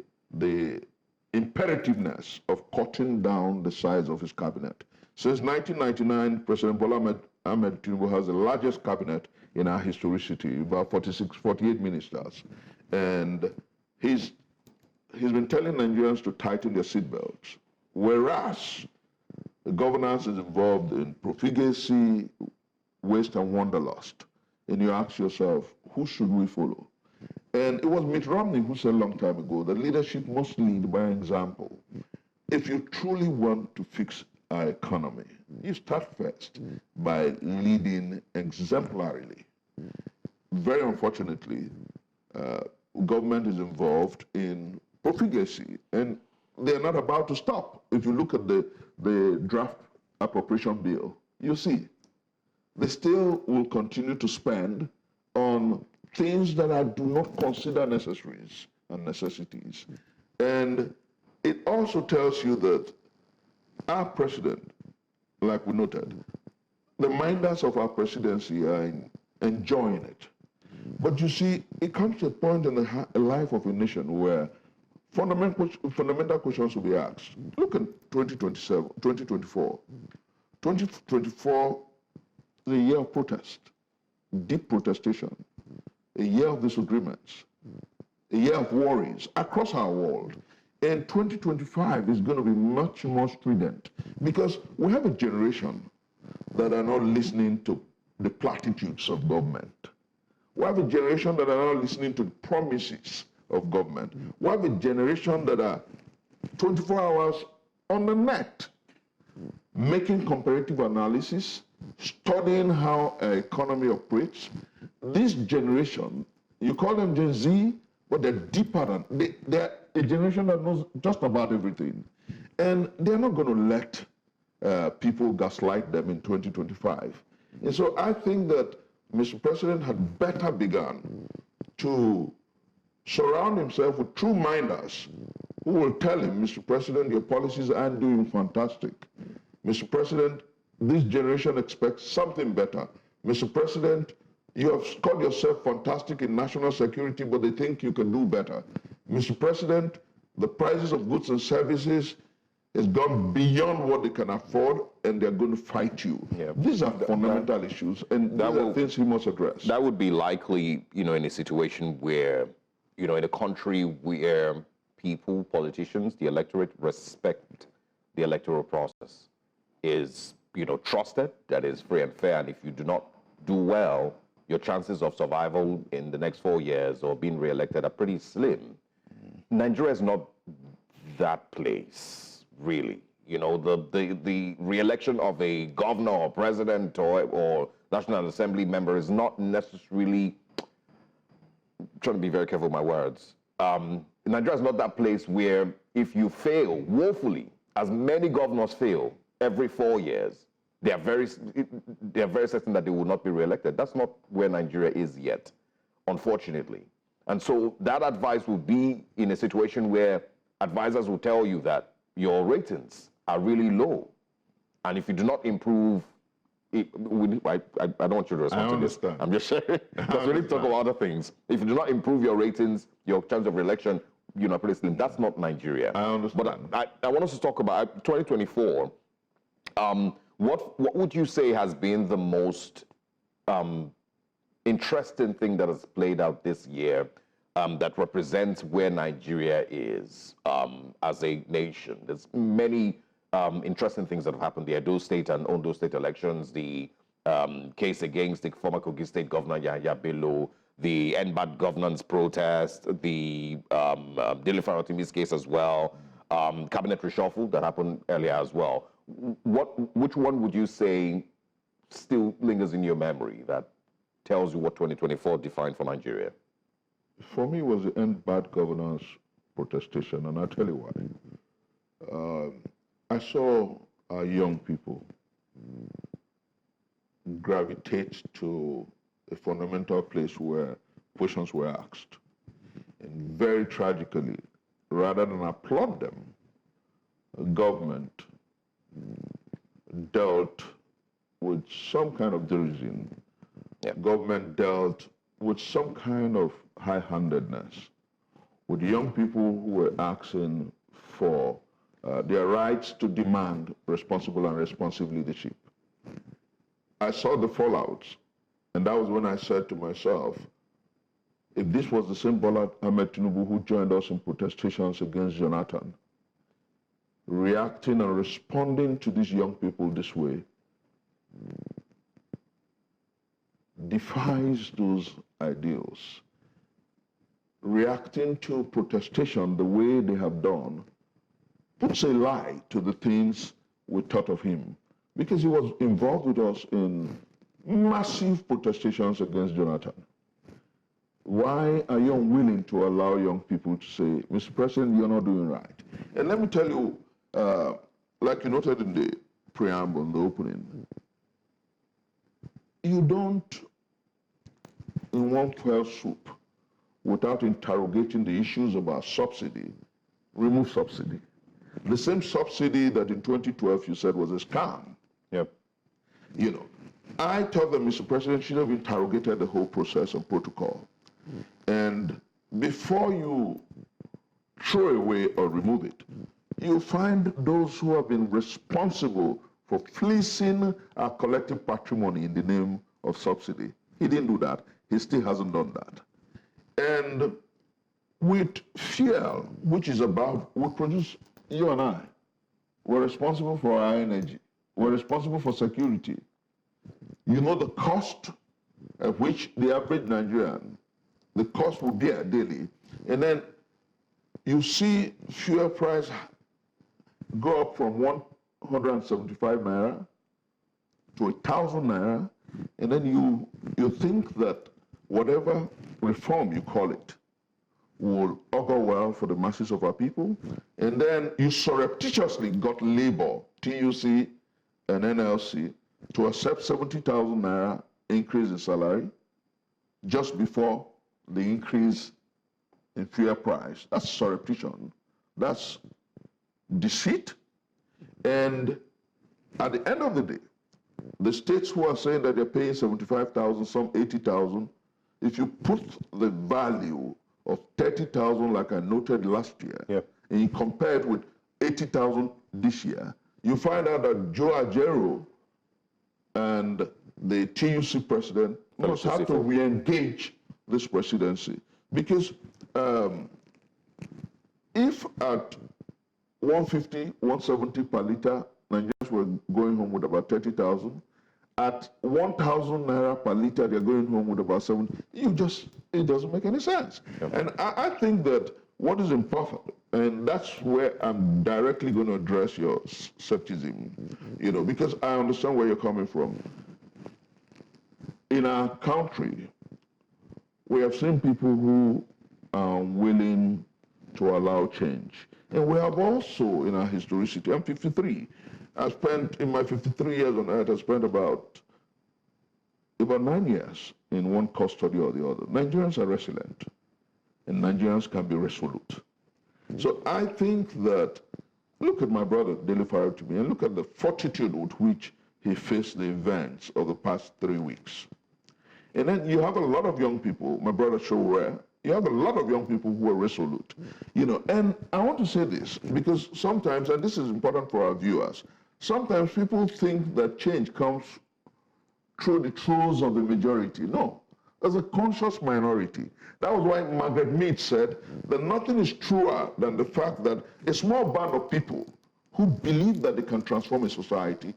imperativeness of cutting down the size of his cabinet. Since 1999, President Bola Ahmed Tinubu has the largest cabinet in our historicity, about 48 ministers. And he's been telling Nigerians to tighten their seatbelts, whereas the governance is involved in profligacy, waste, and wanderlust. And you ask yourself, who should we follow? And it was Mitt Romney who said a long time ago that leadership must lead by example. If you truly want to fix our economy, you start first by leading exemplarily. Very unfortunately, government is involved in profligacy, and they're not about to stop. If you look at the draft appropriation bill, you see, they still will continue to spend on things that I do not consider necessaries and necessities. And it also tells you that our president, like we noted, the minders of our presidency are enjoying it. But you see, it comes to a point in the life of a nation where fundamental questions will be asked. Look at 2024. 2024 is a year of protest, deep protestation, a year of disagreements, a year of worries across our world. And 2025 is going to be much more strident because we have a generation that are not listening to the platitudes of government. We have a generation that are not listening to the promises of government. We have a generation that are 24 hours on the net, making comparative analysis, studying how our economy operates. This generation, you call them Gen Z, but they're deeper than, they're a generation that knows just about everything. And they're not going to let people gaslight them in 2025. And so I think that Mr. President had better begun to surround himself with true minders who will tell him, Mr. President, your policies aren't doing fantastic. Mr. President, this generation expects something better. Mr. President, you have scored yourself fantastic in national security, but they think you can do better. Mr. President, the prices of goods and services has gone beyond what they can afford, and they're going to fight you. Yeah. These are fundamental issues, and these are things he must address. That would be likely, in a situation where, in a country where people, politicians, the electorate respect the electoral process, is, trusted, that is free and fair, and if you do not do well, your chances of survival in the next 4 years or being re-elected are pretty slim. Nigeria is not that place, really. The re-election of a governor or president or National Assembly member is not necessarily, I'm trying to be very careful with my words. Nigeria is not that place where if you fail woefully, as many governors fail every 4 years, they are very certain that they will not be re-elected. That's not where Nigeria is yet, unfortunately. And so that advice will be in a situation where advisors will tell you that your ratings are really low. And if you do not improve, I don't want you to respond to this. I'm just sharing, because we need to talk about other things. If you do not improve your ratings, your chance of re-election, pretty slim. That's not Nigeria. I understand. But I want us to talk about 2024. What would you say has been the most interesting thing that has played out this year that represents where Nigeria is as a nation? There's many interesting things that have happened. The Edo State and Ondo State elections, the case against the former Kogi State Governor Yahya Bello, the NBAD governance protest, the Dele Farotimi's case as well, cabinet reshuffle that happened earlier as well. Which one would you say still lingers in your memory that tells you what 2024 defined for Nigeria? For me, it was the end bad governance protestation, and I'll tell you why. I saw our young people gravitate to a fundamental place where questions were asked. And very tragically, rather than applaud them, government dealt with some kind of derision. Government dealt with some kind of high-handedness with young people who were asking for their rights to demand responsible and responsive leadership. I saw the fallouts, and that was when I said to myself, if this was the same Bola Ahmed Tinubu who joined us in protestations against Jonathan, reacting and responding to these young people this way defies those ideals. Reacting to protestation the way they have done puts a lie to the things we thought of him, because he was involved with us in massive protestations against Jonathan. Why are you unwilling to allow young people to say, Mr. President, you're not doing right? And let me tell you, like you noted in the preamble, in the opening, you don't, in one fell swoop, without interrogating the issues about subsidy, remove subsidy. The same subsidy that in 2012 you said was a scam. You know, I thought that Mr. President should have interrogated the whole process and protocol. And before you throw away or remove it, you find those who have been responsible for fleecing our collective patrimony in the name of subsidy. He didn't do that. He still hasn't done that. And with fuel, which is about, we produce, you and I, we're responsible for our energy. We're responsible for security. You know the cost at which the average Nigerian, the cost will bear daily. And then you see fuel price go up from 175 naira to 1,000 naira, and then you think that whatever reform you call it will augur well for the masses of our people, and then you surreptitiously got labor, TUC and NLC, to accept 70,000 naira increase in salary just before the increase in fuel price. That's surreptition. That's deceit. And at the end of the day, the states who are saying that they're paying 75,000, some 80,000, if you put the value of 30,000 like I noted last year, and you compare it with 80,000 this year, you find out that Joe Ajero and the TUC president must have to re-engage this presidency. Because if at 150, 170 per liter, Nigerians were going home with about 30,000, at 1,000 naira per liter, they're going home with about 70. It doesn't make any sense. And I think that what is important, and that's where I'm directly going to address your skepticism, you know, because I understand where you're coming from. In our country, we have seen people who are willing to allow change. And we have also, in our historicity, I'm 53. In my 53 years on earth, I spent about 9 years in one custody or the other. Nigerians are resilient, and Nigerians can be resolute. So I think that, look at my brother, Dele Farotimi, and look at the fortitude with which he faced the events of the past 3 weeks. And then you have a lot of young people, my brother Showrare, you have a lot of young people who are resolute, you know. And I want to say this, because sometimes, and this is important for our viewers, sometimes people think that change comes through the truths of the majority. No, there's a conscious minority. That was why Margaret Mead said that nothing is truer than the fact that a small band of people who believe that they can transform a society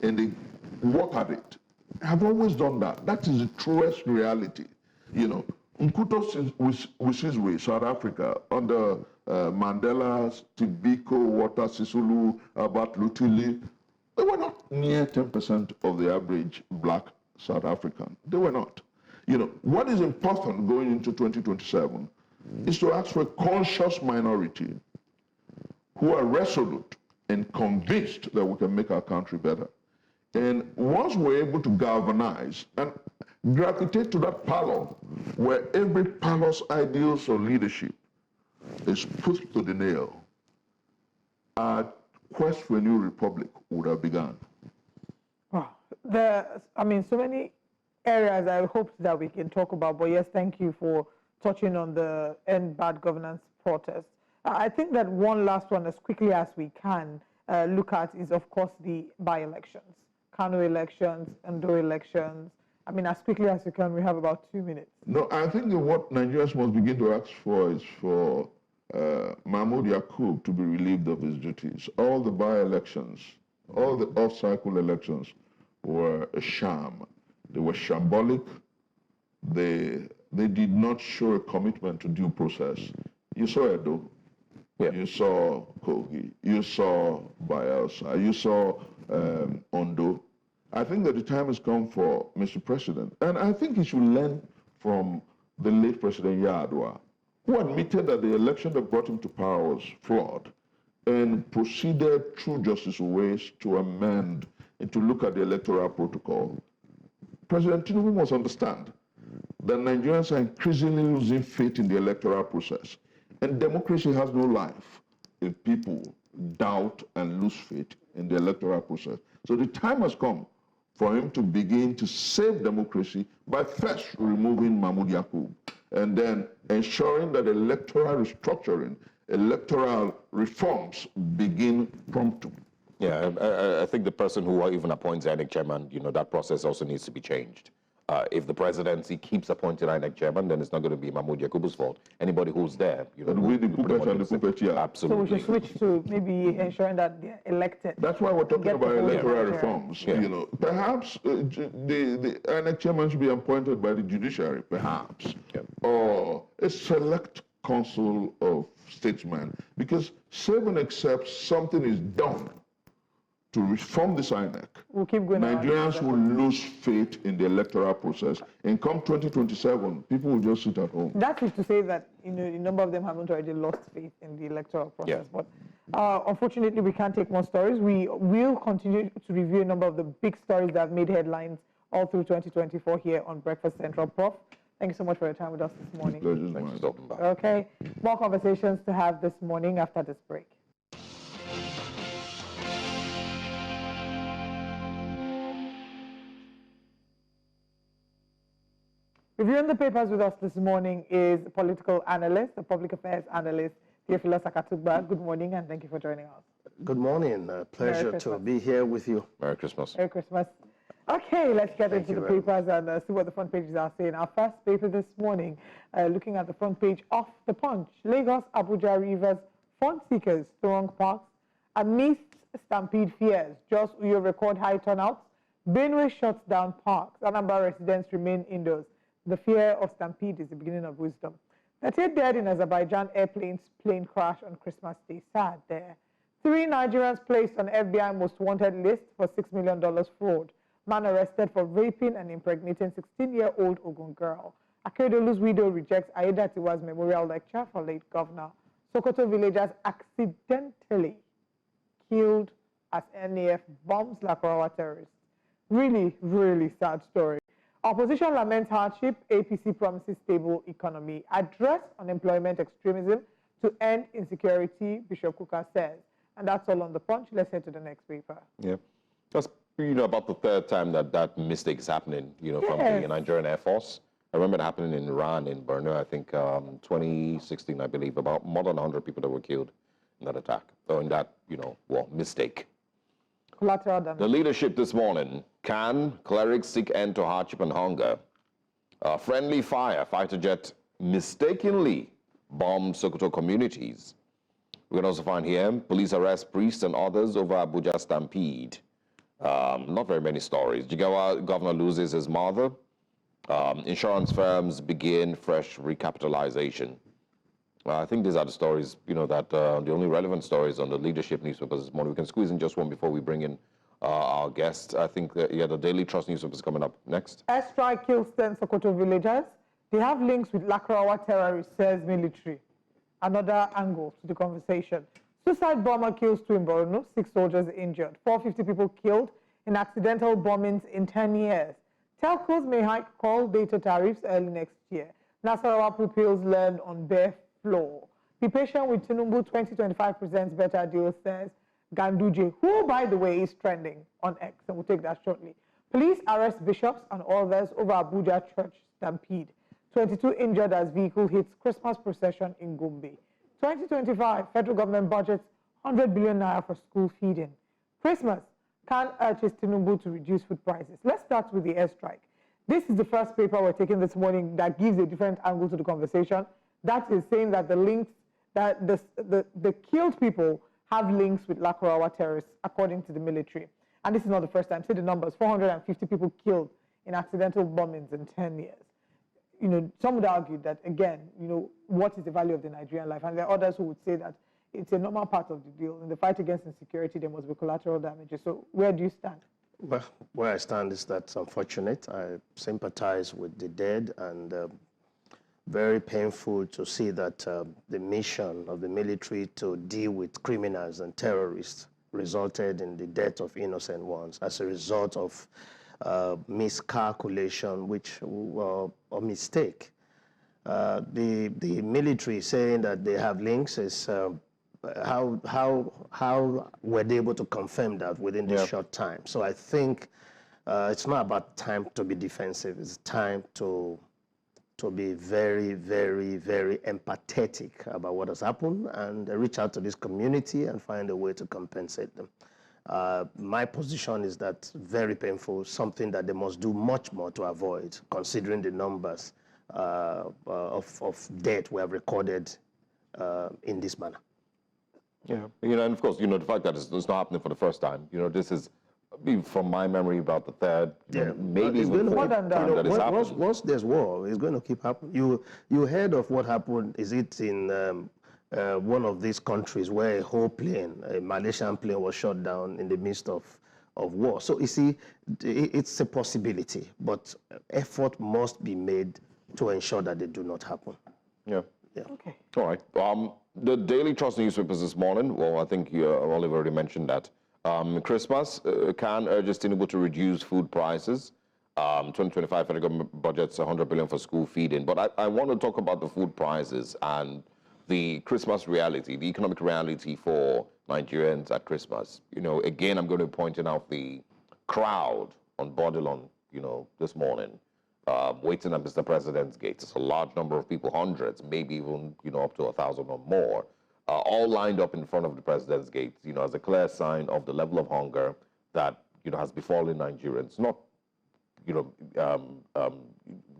and they work at it have always done that. That is the truest reality. You know, Mkuto Wisizwe, South Africa, under Mandela, Tibiko, Walter Sisulu, Albert Lutuli, they were not near 10% of the average black South African. They were not. You know, what is important going into 2027 is to ask for a conscious minority who are resolute and convinced that we can make our country better. And once we're able to galvanize and gravitate to that parlor where every palace ideals of leadership is put to the nail, our quest for a new republic would have begun. Oh, so many areas I hope that we can talk about, but yes, thank you for touching on the End Bad Governance protest. I think that one last one, as quickly as we can look at, is of course the by-elections, Kano elections, Ndo elections. I mean, as quickly as you can, we have about 2 minutes. No, I think that what Nigerians must begin to ask for is for Mahmoud Yakub to be relieved of his duties. All the by-elections, all the off-cycle elections were a sham. They were shambolic. They did not show a commitment to due process. You saw Edo, you saw Kogi, you saw Bayelsa, you saw Ondo. I think that the time has come for Mr. President, and I think he should learn from the late President Yar'Adua, who admitted that the election that brought him to power was flawed and proceeded through Justice ways to amend and to look at the electoral protocol. President Tinubu must understand that Nigerians are increasingly losing faith in the electoral process, and democracy has no life if people doubt and lose faith in the electoral process. So the time has come for him to begin to save democracy by first removing Mahmoud Yakub and then ensuring that electoral restructuring, electoral reforms begin promptly. Yeah, I think the person who even appoints INEC chairman, that process also needs to be changed. If the presidency keeps appointing INEC chairman, then it's not going to be Mahmoud Yakub's fault. Anybody who's there, with the puppet and the puppeteer. Absolutely. So we should switch to maybe ensuring that they're elected. That's why we're talking about electoral reforms. Yeah. Perhaps the INEC chairman should be appointed by the judiciary, perhaps, or a select council of statesmen, because save and except something is done to reform this INEC, we'll keep going. Nigerians will lose faith in the electoral process. And come 2027, people will just sit at home. That is to say that a number of them haven't already lost faith in the electoral process. Yeah. But unfortunately, we can't take more stories. We will continue to review a number of the big stories that have made headlines all through 2024 here on Breakfast Central. Prof, thank you so much for your time with us this morning. Thanks for stopping by. Okay, more conversations to have this morning after this break. Reviewing the papers with us this morning is a political analyst, a public affairs analyst, Theophilus Akatugba. Good morning and thank you for joining us. Good morning. Pleasure to be here with you. Merry Christmas. Merry Christmas. Okay, let's get into the papers and see what the front pages are saying. Our first paper this morning, looking at the front page of The Punch. Lagos, Abuja, Rivers, fund seekers throng parks amidst stampede fears. Jos Uyo record high turnouts. Benue shuts down parks. Anambra residents remain indoors. The fear of stampede is the beginning of wisdom. 38 dead in Azerbaijan airplane's plane crash on Christmas Day. Sad there. 3 Nigerians placed on FBI most wanted list for $6 million fraud. Man arrested for raping and impregnating 16-year-old Ogun girl. Akeredolu's widow rejects OBI-DATTI's memorial lecture for late governor. Sokoto villagers accidentally killed as NAF bombs Lakurawa terrorists. Really, really sad story. Opposition laments hardship, APC promises stable economy. Address unemployment extremism to end insecurity, Bishop Kuka says. And that's all on The Punch. Let's head to the next paper. Yeah. That's, about the third time that mistake is happening, from the Nigerian Air Force. I remember it happening in Iran, in Borno, I think 2016, I believe, about more than 100 people that were killed in that attack, or in that, mistake. Collateral damage. The leadership this morning: can clerics seek end to hardship and hunger? Friendly fire, fighter jet mistakenly bombed Sokoto communities. We can also find here, police arrest priests and others over Abuja stampede. Not very many stories. Jigawa governor loses his mother. Insurance firms begin fresh recapitalization. I think these are the stories, that the only relevant stories on the leadership newspapers this morning. We can squeeze in just one before we bring in our guest. I think, the Daily Trust newspaper is coming up next. Airstrike kills 10 Sokoto villagers. They have links with Lakurawa terrorists, says military. Another angle to the conversation. Suicide bomber kills 2 in Borno, 6 soldiers injured. 450 people killed in accidental bombings in 10 years. Telcos may hike call data tariffs early next year. Nasarawa pupils learn on bare floor. Be patient with Tinubu, 2025 presents better deal, says Ganduje, who, by the way, is trending on X, and we'll take that shortly. Police arrest bishops and others over Abuja church stampede. 22 injured as vehicle hits Christmas procession in Gombe. 2025, federal government budgets 100 billion naira for school feeding. Christmas, Khan urges Tinubu to reduce food prices. Let's start with the airstrike. This is the first paper we're taking this morning that gives a different angle to the conversation. That is saying that the links, that the killed people have links with Lakurawa terrorists, according to the military. And this is not the first time. See the numbers, 450 people killed in accidental bombings in 10 years. You know, some would argue that, again, you know, what is the value of the Nigerian life? And there are others who would say that it's a normal part of the deal. In the fight against insecurity, there must be collateral damages. So where do you stand? Well, where I stand is that it's unfortunate. I sympathize with the dead, and very painful to see that the mission of the military to deal with criminals and terrorists resulted in the death of innocent ones as a result of miscalculation, or mistake. The military saying that they have links is how were they able to confirm that within this short time? So I think it's not about time to be defensive. It's time to be very, very, very empathetic about what has happened and reach out to this community and find a way to compensate them. My position is that very painful, something that they must do much more to avoid, considering the numbers of death we have recorded in this manner. Yeah, you know, and of course, you know, the fact that it's not happening for the first time, you know, this is, from my memory, about the third, maybe even fourth time that it's happened. Once there's war, it's going to keep happening. You heard of what happened, is it in one of these countries where a whole plane, a Malaysian plane, was shot down in the midst of war. So you see, it's a possibility, but effort must be made to ensure that they do not happen. Yeah. Yeah. Okay. All right. The Daily Trust newspapers this morning, well, I think Oliver already mentioned that. Christmas, Khan urges Tinubu to reduce food prices. 2025 federal government budget's 100 billion for school feeding. But I want to talk about the food prices and the Christmas reality, the economic reality for Nigerians at Christmas. You know, again, I'm going to point out the crowd on Bodilon, you know, this morning, waiting at Mr. President's gate. It's a large number of people, hundreds, maybe even, you know, up to 1,000 or more, all lined up in front of the President's gate, you know, as a clear sign of the level of hunger that, you know, has befallen Nigerians. Not, you know,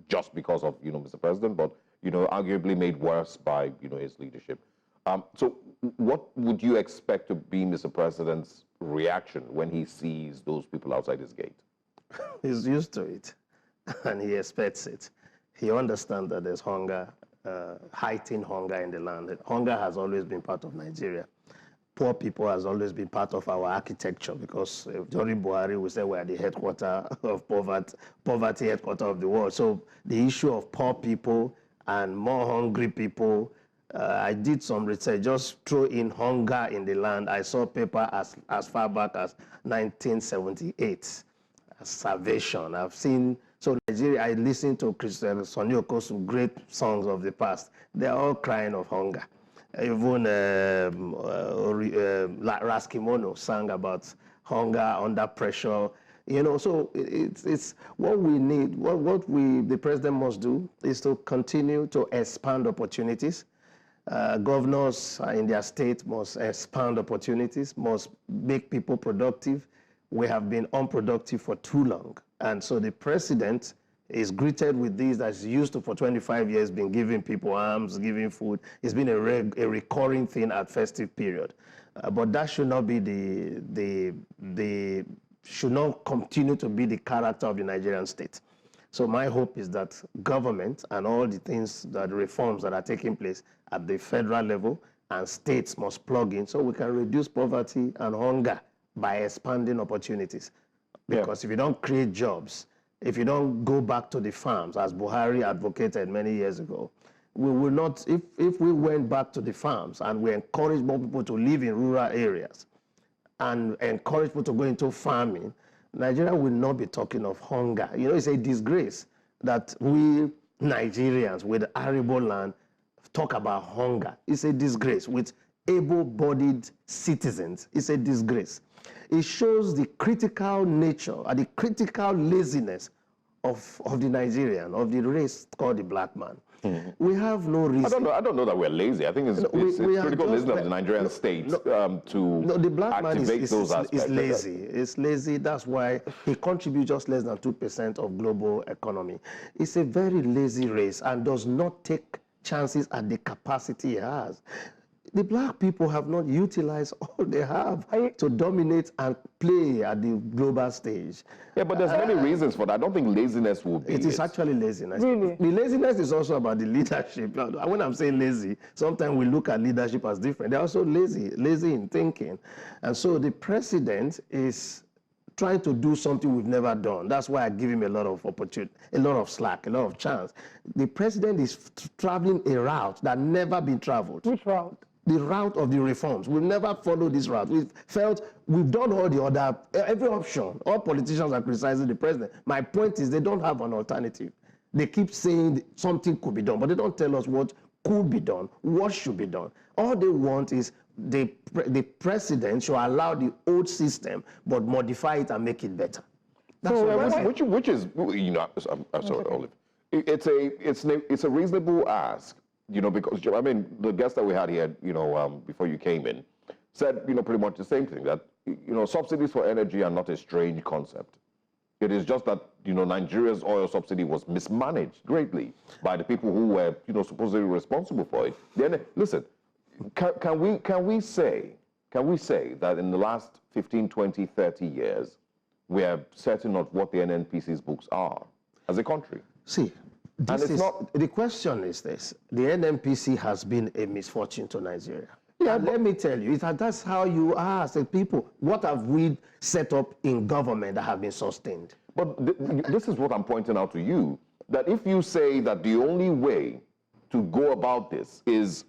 just because of, you know, Mr. President, but, you know, arguably made worse by, you know, his leadership. So what would you expect to be Mr. President's reaction when he sees those people outside his gate? He's used to it, and he expects it. He understands that there's hunger, heightened hunger in the land. Hunger has always been part of Nigeria. Poor people has always been part of our architecture, because during Buhari, we said we're the headquarters of poverty headquarters of the world. So the issue of poor people and more hungry people, I did some research, just throw in hunger in the land. I saw paper as far back as 1978, starvation. I've seen, so Nigeria, I listened to Christian Sonyoko, some great songs of the past. They're all crying of hunger. Even Raskimono sang about hunger under pressure. You know, so it's what we need, the president must do is to continue to expand opportunities. Governors in their state must expand opportunities, must make people productive. We have been unproductive for too long. And so the president is greeted with this that's used to for 25 years, been giving people arms, giving food. It's been a recurring thing at festive period. But that should not be should not continue to be the character of the Nigerian state. So my hope is that government and all the things, that reforms that are taking place at the federal level and states must plug in so we can reduce poverty and hunger by expanding opportunities. Because if you don't create jobs, if you don't go back to the farms, as Buhari advocated many years ago, we will not, if we went back to the farms and we encourage more people to live in rural areas and encourage people to go into farming, Nigeria will not be talking of hunger. You know, it's a disgrace that we Nigerians with arable land talk about hunger. It's a disgrace. With able-bodied citizens, it's a disgrace. It shows the critical nature and the critical laziness of the Nigerian, of the race called the black man. We have no reason. I don't know that we're lazy. I think it's critical laziness of the Nigerian state to the black man activate those aspects. Is lazy. It's lazy. That's why he contributes just less than 2% of global economy. It's a very lazy race and does not take chances at the capacity he has. The black people have not utilized all they have to dominate and play at the global stage. Yeah, but there's many reasons for that. I don't think laziness will be it. Is actually laziness. Really? The laziness is also about the leadership. When I'm saying lazy, sometimes we look at leadership as different. They're also lazy in thinking. And so the president is trying to do something we've never done. That's why I give him a lot of opportunity, a lot of slack, a lot of chance. The president is traveling a route that never been traveled. Which route? The route of the reforms. We've never followed this route. We've felt we've done all the other, every option. All politicians are criticizing the president. My point is they don't have an alternative. They keep saying something could be done, but they don't tell us what could be done, what should be done. All they want is the president should allow the old system, but modify it and make it better. That's which is, you know, I'm sorry, Olive. It's a reasonable ask. You know, because, I mean, the guest that we had here, you know, before you came in, said, you know, pretty much the same thing, that, you know, subsidies for energy are not a strange concept. It is just that, you know, Nigeria's oil subsidy was mismanaged greatly by the people who were, you know, supposedly responsible for it. Then, listen, can we say that in the last 15, 20, 30 years, we are certain of what the NNPC's books are as a country? See, the question is this: the NNPC has been a misfortune to Nigeria. Yeah, let me tell you, that's how you are as a people. What have we set up in government that have been sustained? But this is what I'm pointing out to you, that if you say that the only way to go about this is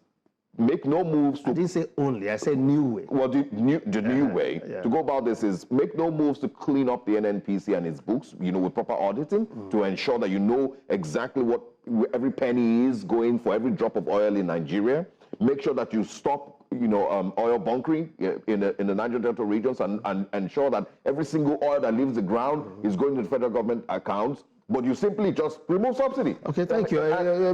make no moves to... I didn't say only, I said new way. Well, the new way to go about this is make no moves to clean up the NNPC and its books, you know, with proper auditing to ensure that you know exactly what every penny is going for every drop of oil in Nigeria. Make sure that you stop, you know, oil bunkering in the Niger Delta regions and ensure that every single oil that leaves the ground is going to the federal government accounts. But you simply just remove subsidy. Okay, thank you.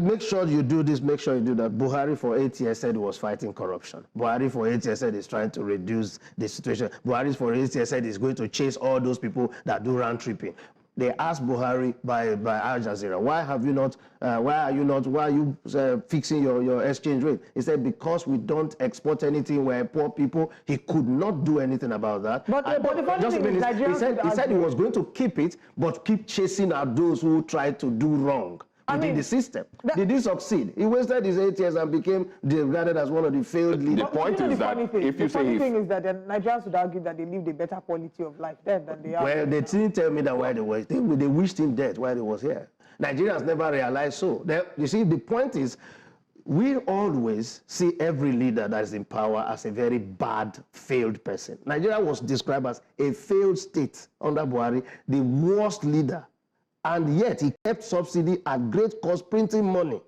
Make sure you do this, make sure you do that. Buhari for 8 years said he was fighting corruption. Buhari for 8 years said he's trying to reduce the situation. Buhari for 8 years said he's going to chase all those people that do round tripping. They asked Buhari by Al Jazeera, why are you fixing your exchange rate? He said, because we don't export anything, we're poor people. He could not do anything about that. But the funny thing is Nigerians he said he was going to keep it, but keep chasing out those who tried to do wrong within the system. Did he succeed? He wasted his 8 years and became regarded as one of the failed leaders. The point is that if you say... The funny thing is that the Nigerians would argue that they lived a better quality of life then than they are. Well, they didn't tell me that why they were. They wished him dead while he was here. Nigerians never realized so. You see, the point is, we always see every leader that is in power as a very bad, failed person. Nigeria was described as a failed state under Buhari, the worst leader. And yet he kept subsidy at great cost, printing money.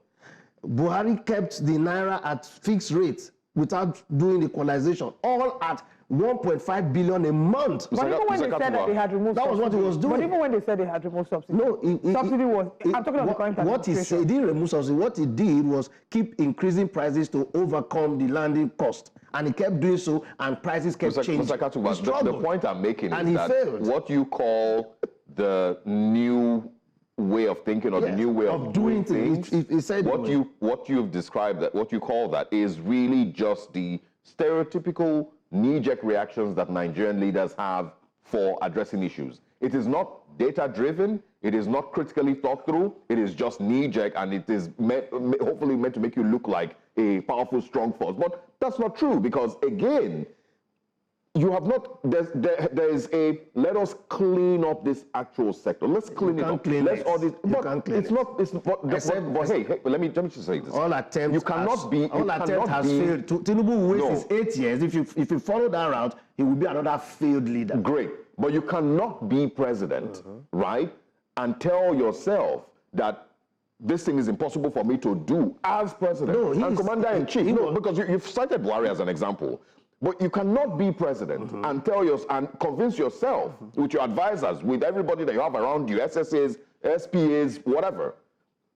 Buhari kept the naira at fixed rates without doing equalization, all at 1.5 billion a month. But even when they said that they had removed subsidy, that was what he was doing. But even when they said they had removed subsidy, no, subsidy was... I'm talking about the current administration. What he said, he didn't remove subsidy. What he did was keep increasing prices to overcome the landing cost. And he kept doing so, and prices kept changing. The point I'm making is that failed. What you call the new way of thinking or the new way of doing things, he said what you've described, that what you call that is really just the stereotypical knee-jerk reactions that Nigerian leaders have for addressing issues. It is not data-driven, it is not critically thought through, it is just knee-jerk, and it is hopefully meant to make you look like a powerful, strong force. But that's not true, because again, you have not, there is a, let us clean up this actual sector. Let's clean it up. Let's audit. But it's not, but hey, let me just say this. All attempts you cannot be, all attempt has failed. Tinubu wasted 8 years. If you follow that route, he will be another failed leader. Great. But you cannot be president, right, and tell yourself that this thing is impossible for me to do as president and commander-in-chief. No, because you've cited Buhari as an example. But you cannot be president and and convince yourself with your advisors, with everybody that you have around you, SSAs, SPAs, whatever,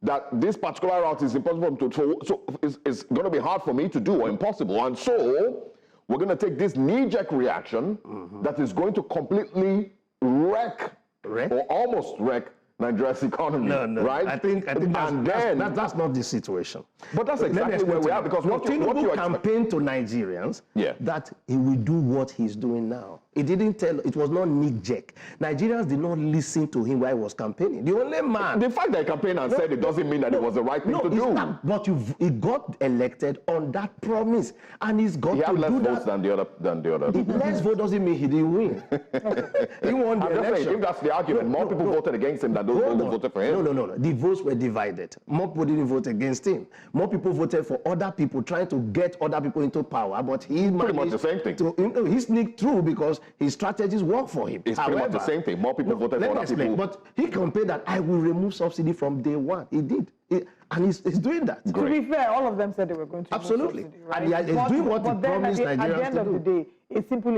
that this particular route is impossible to, so it's going to be hard for me to do or impossible. And so we're going to take this knee-jerk reaction that is going to completely wreck or almost wreck Nigeria's economy, right? I think that's not the situation. But that's exactly where we are, because what you campaign to Nigerians that he will do what he's doing now. He didn't tell, it was not knee-jerk. Nigerians did not listen to him while he was campaigning. The only man... The fact that he campaigned and said it doesn't mean that it was the right thing to do. But he got elected on that promise, and he's got to do that. He had less votes than the other. Less vote doesn't mean he didn't win. He won the election. If that's the argument, more people voted against him than those who voted for him. No. The votes were divided. More people didn't vote against him. More people voted for other people, trying to get other people into power, but he managed... Pretty much the same thing. He sneaked through because his strategies work for him. It's pretty much the same thing. More people voted for other people. But he campaigned that I will remove subsidy from day one. He did. And he's doing that. Great. To be fair, all of them said they were going to absolutely remove subsidy, right? And he's doing what he promised Nigerians to do. At the end of the day, a simple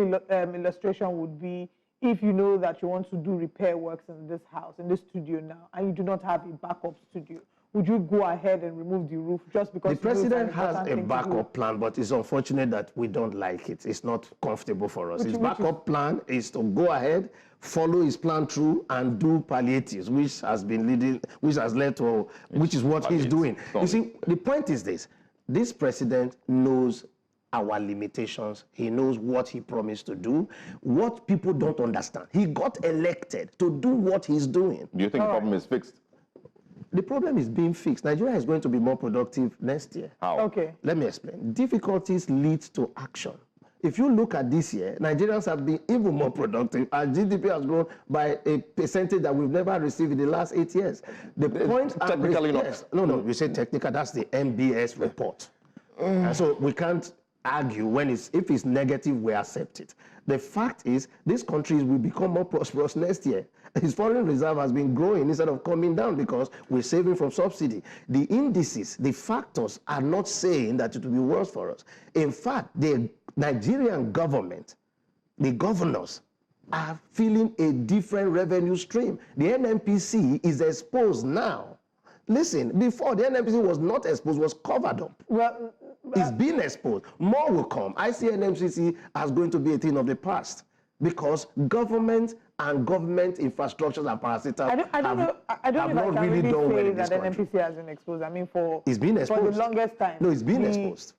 illustration would be, if you know that you want to do repair works in this house, in this studio now, and you do not have a backup studio, would you go ahead and remove the roof just because... The president has a backup plan, but it's unfortunate that we don't like it. It's not comfortable for us. His backup plan is to go ahead, follow his plan through, and do palliatives, which has led to, which is what he's doing. You see, the point is this. This president knows our limitations. He knows what he promised to do. What people don't understand, he got elected to do what he's doing. Do you think the problem is fixed? The problem is being fixed. Nigeria is going to be more productive next year. How? Okay. Let me explain. Difficulties lead to action. If you look at this year, Nigerians have been even more productive. Our GDP has grown by a percentage that we've never received in the last 8 years. The point... Technically not. Yes, no, we say technical. That's the MBS report. And so we can't argue when if it's negative, we accept it. The fact is, this country will become more prosperous next year. His foreign reserve has been growing instead of coming down because we're saving from subsidy. The indices, the factors are not saying that it will be worse for us. In fact, the Nigerian government, the governors, are feeling a different revenue stream. The NNPC is exposed now. Listen, before the NNPC was not exposed, was covered up. Well, it's been exposed. More will come. I see NNPC as going to be a thing of the past because government and government infrastructures and parasitic I don't know if I can really say that NNPC has been exposed. I mean, it's been exposed for the longest time. No, it's been exposed.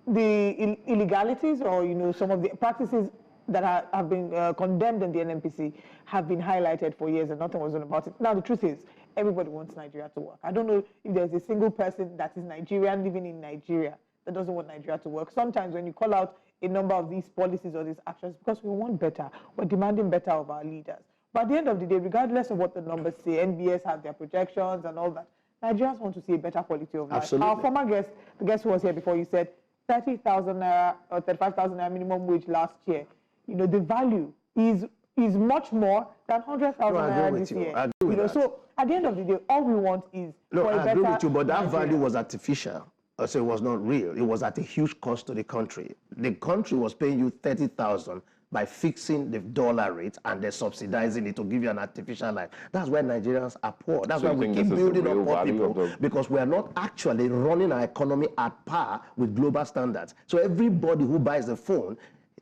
The illegalities, or some of the practices that have been condemned in the NNPC have been highlighted for years, and nothing was done about it. Now, the truth is, everybody wants Nigeria to work. I don't know if there's a single person that is Nigerian living in Nigeria that doesn't want Nigeria to work. Sometimes when you call out a number of these policies or these actions, because we want better, we're demanding better of our leaders. But at the end of the day, regardless of what the numbers say, NBS have their projections and all that, Nigerians want to see a better quality of life. Absolutely. Our former guest, the guest who was here before, you said 30,000 naira or 35,000 naira minimum wage last year. The value is much more than 100,000 naira this year. I agree with that. So at the end of the day, all we want is for a better I agree with you, but that Nigeria. value was artificial. So it was not real. It was at a huge cost to the country. The country was paying you 30,000 by fixing the dollar rate and then subsidizing it to give you an artificial life. That's why Nigerians are poor. That's why we keep building up poor people, because we are not actually running our economy at par with global standards. So everybody who buys a phone,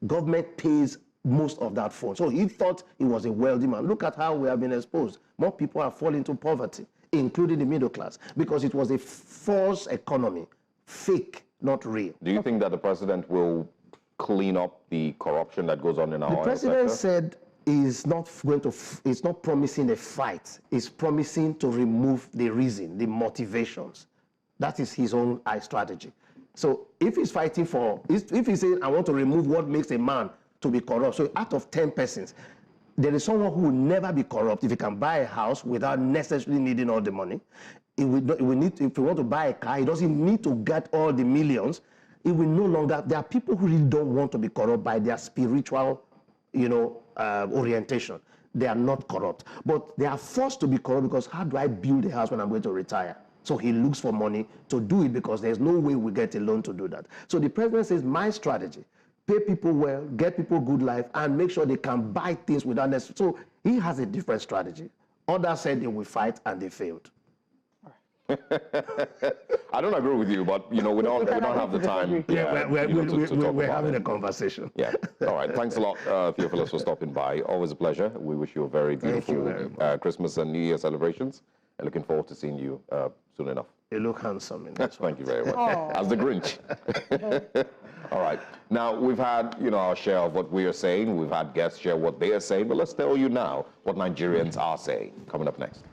government pays most of that phone. So he thought he was a wealthy man. Look at how we have been exposed. More people are falling into poverty, including the middle class, because it was a false economy. Fake, not real. Do you think that the president will clean up the corruption that goes on in our The president sector? said he's not promising a fight. He's promising to remove the reason, the motivations. That is his own strategy. So if he's fighting if he's saying, I want to remove what makes a man to be corrupt, so out of 10 persons, there is someone who will never be corrupt if he can buy a house without necessarily needing all the money. If you want to buy a car, he doesn't need to get all the millions. It will no longer, there are people who really don't want to be corrupt by their spiritual, orientation. they are not corrupt. But they are forced to be corrupt because how do I build a house when I'm going to retire? So he looks for money to do it because there's no way we get a loan to do that. So the president says, my strategy, pay people well, get people good life, and make sure they can buy things without necessary. So he has a different strategy. Others said they will fight and they failed. I don't agree with you, but you know we don't have the time. Yeah, we're having a conversation. Yeah. All right. Thanks a lot, Theophilus, for stopping by. Always a pleasure. We wish you a very beautiful Christmas and New Year celebrations, and looking forward to seeing you soon enough. You look handsome in this one. Thank you very much. As the Grinch. All right. Now we've had our share of what we are saying. We've had guests share what they are saying, but let's tell you now what Nigerians are saying. Coming up next.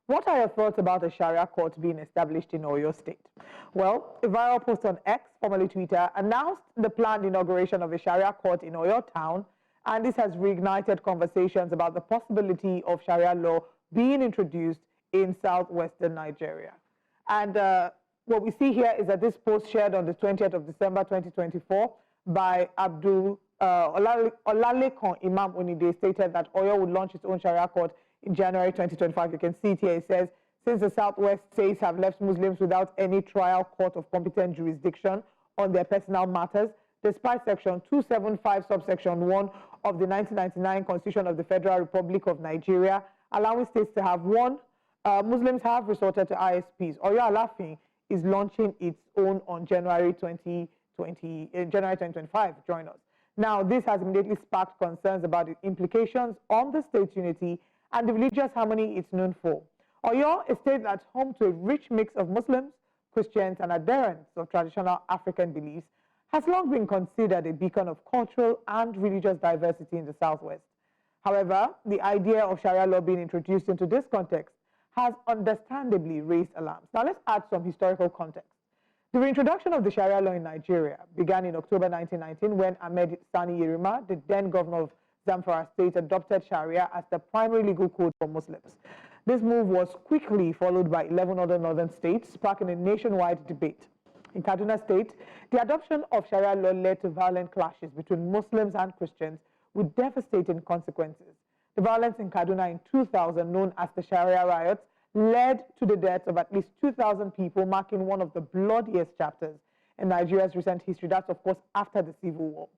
What are your thoughts about a Sharia court being established in Oyo State? Well, a viral post on X, formerly Twitter, announced the planned inauguration of a Sharia court in Oyo town, and this has reignited conversations about the possibility of Sharia law being introduced in southwestern Nigeria. And what we see here is that this post shared on the 20th of December 2024 by Abdul Olalekon Imam Onide stated that Oyo would launch its own Sharia court in January 2025. You can see it here. It says, since the Southwest states have left Muslims without any trial court of competent jurisdiction on their personal matters, despite Section 275, subsection 1 of the 1999 Constitution of the Federal Republic of Nigeria, allowing states to have one, Muslims have resorted to ISPs. Oyo Alafin is launching its own on January 2025. Join us. Now, this has immediately sparked concerns about the implications on the state's unity and the religious harmony it's known for. Oyo, a state that's home to a rich mix of Muslims, Christians, and adherents of traditional African beliefs, has long been considered a beacon of cultural and religious diversity in the Southwest. However, the idea of Sharia law being introduced into this context has understandably raised alarms. Now, let's add some historical context. The reintroduction of the Sharia law in Nigeria began in October 1919 when Ahmed Sani Yerima, the then governor of Zamfara State, adopted Sharia as the primary legal code for Muslims. This move was quickly followed by 11 other northern states, sparking a nationwide debate. In Kaduna State, the adoption of Sharia law led to violent clashes between Muslims and Christians with devastating consequences. The violence in Kaduna in 2000, known as the Sharia riots, led to the deaths of at least 2,000 people, marking one of the bloodiest chapters in Nigeria's recent history. That's, of course, after the Civil War.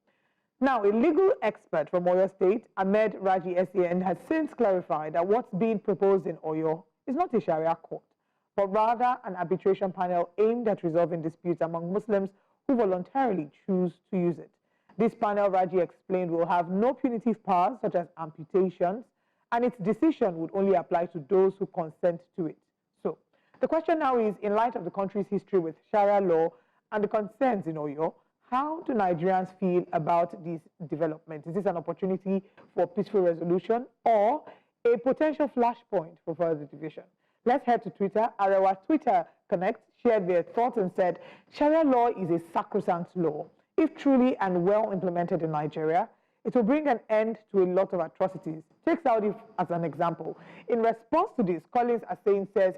Now, a legal expert from Oyo State, Ahmed Raji SAN, has since clarified that what's being proposed in Oyo is not a Sharia court, but rather an arbitration panel aimed at resolving disputes among Muslims who voluntarily choose to use it. This panel, Raji explained, will have no punitive powers such as amputations, and its decision would only apply to those who consent to it. So, the question now is, in light of the country's history with Sharia law and the concerns in Oyo, how do Nigerians feel about these developments? Is this an opportunity for peaceful resolution or a potential flashpoint for further division? Let's head to Twitter. Our Twitter Connect shared their thoughts and said, Sharia law is a sacrosanct law. If truly and well implemented in Nigeria, it will bring an end to a lot of atrocities. Take Saudi as an example. In response to this, Collins Asain says,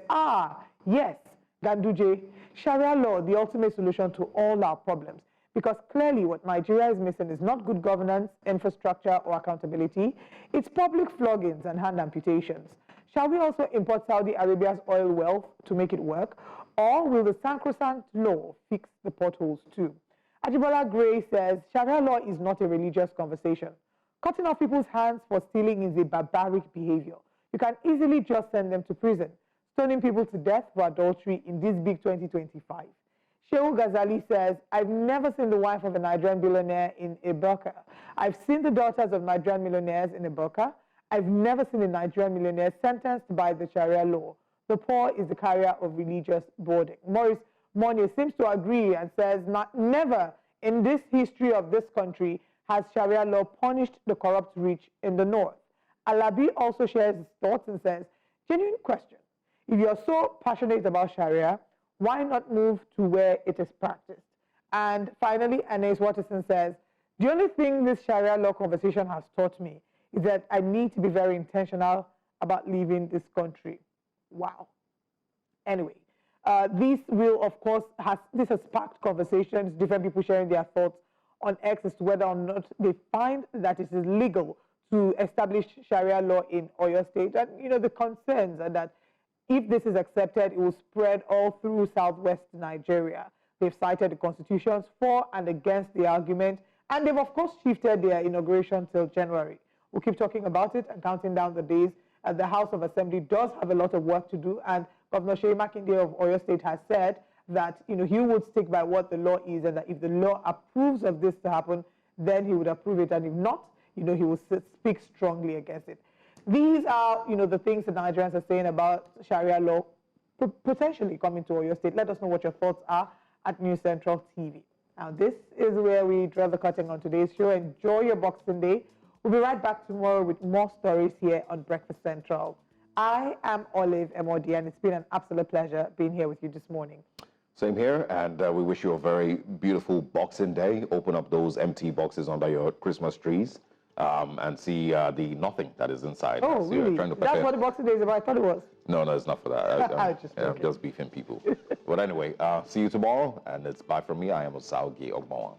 yes, Ganduje, Sharia law, the ultimate solution to all our problems. Because clearly what Nigeria is missing is not good governance, infrastructure, or accountability. It's public floggings and hand amputations. Shall we also import Saudi Arabia's oil wealth to make it work? Or will the sacrosanct law fix the potholes too? Ajibola Gray says, Sharia law is not a religious conversation. Cutting off people's hands for stealing is a barbaric behavior. You can easily just send them to prison. Stoning people to death for adultery in this big 2025. Shehu Ghazali says, I've never seen the wife of a Nigerian billionaire in a burqa. I've seen the daughters of Nigerian millionaires in a burqa. I've never seen a Nigerian millionaire sentenced by the Sharia law. The poor is the carrier of religious burden. Maurice Monye seems to agree and says, never in this history of this country has Sharia law punished the corrupt rich in the north. Alabi also shares his thoughts and says, genuine question. If you're so passionate about Sharia, why not move to where it is practiced? And finally, Anais Watterson says, the only thing this Sharia law conversation has taught me is that I need to be very intentional about leaving this country. Wow. Anyway, This will, of course, this has sparked conversations, different people sharing their thoughts on X as to whether or not they find that it is legal to establish Sharia law in Oyo State. And, you know, the concerns are that if this is accepted, it will spread all through southwest Nigeria. They've cited the constitutions for and against the argument, and they've, of course, shifted their inauguration till January. We'll keep talking about it and counting down the days. The House of Assembly does have a lot of work to do, and Governor Seyi Makinde of Oyo State has said that, you know, he would stick by what the law is, and that if the law approves of this to happen, then he would approve it, and if not, you know, he will speak strongly against it. These are, you know, the things that Nigerians are saying about Sharia law potentially coming to Oyo State. Let us know what your thoughts are at News Central TV. Now, this is where we draw the curtain on today's show. Enjoy your Boxing Day. We'll be right back tomorrow with more stories here on Breakfast Central. I am Olive Emodi, and it's been an absolute pleasure being here with you this morning. Same here, and we wish you a very beautiful Boxing Day. Open up those empty boxes under your Christmas trees. And see the nothing that is inside. Oh, so really? That's what the Boxing Day is about? I thought it was. No, it's not for that. I'm just beefing people. But anyway, see you tomorrow, and it's bye from me. I am Osaugi Ogbawan.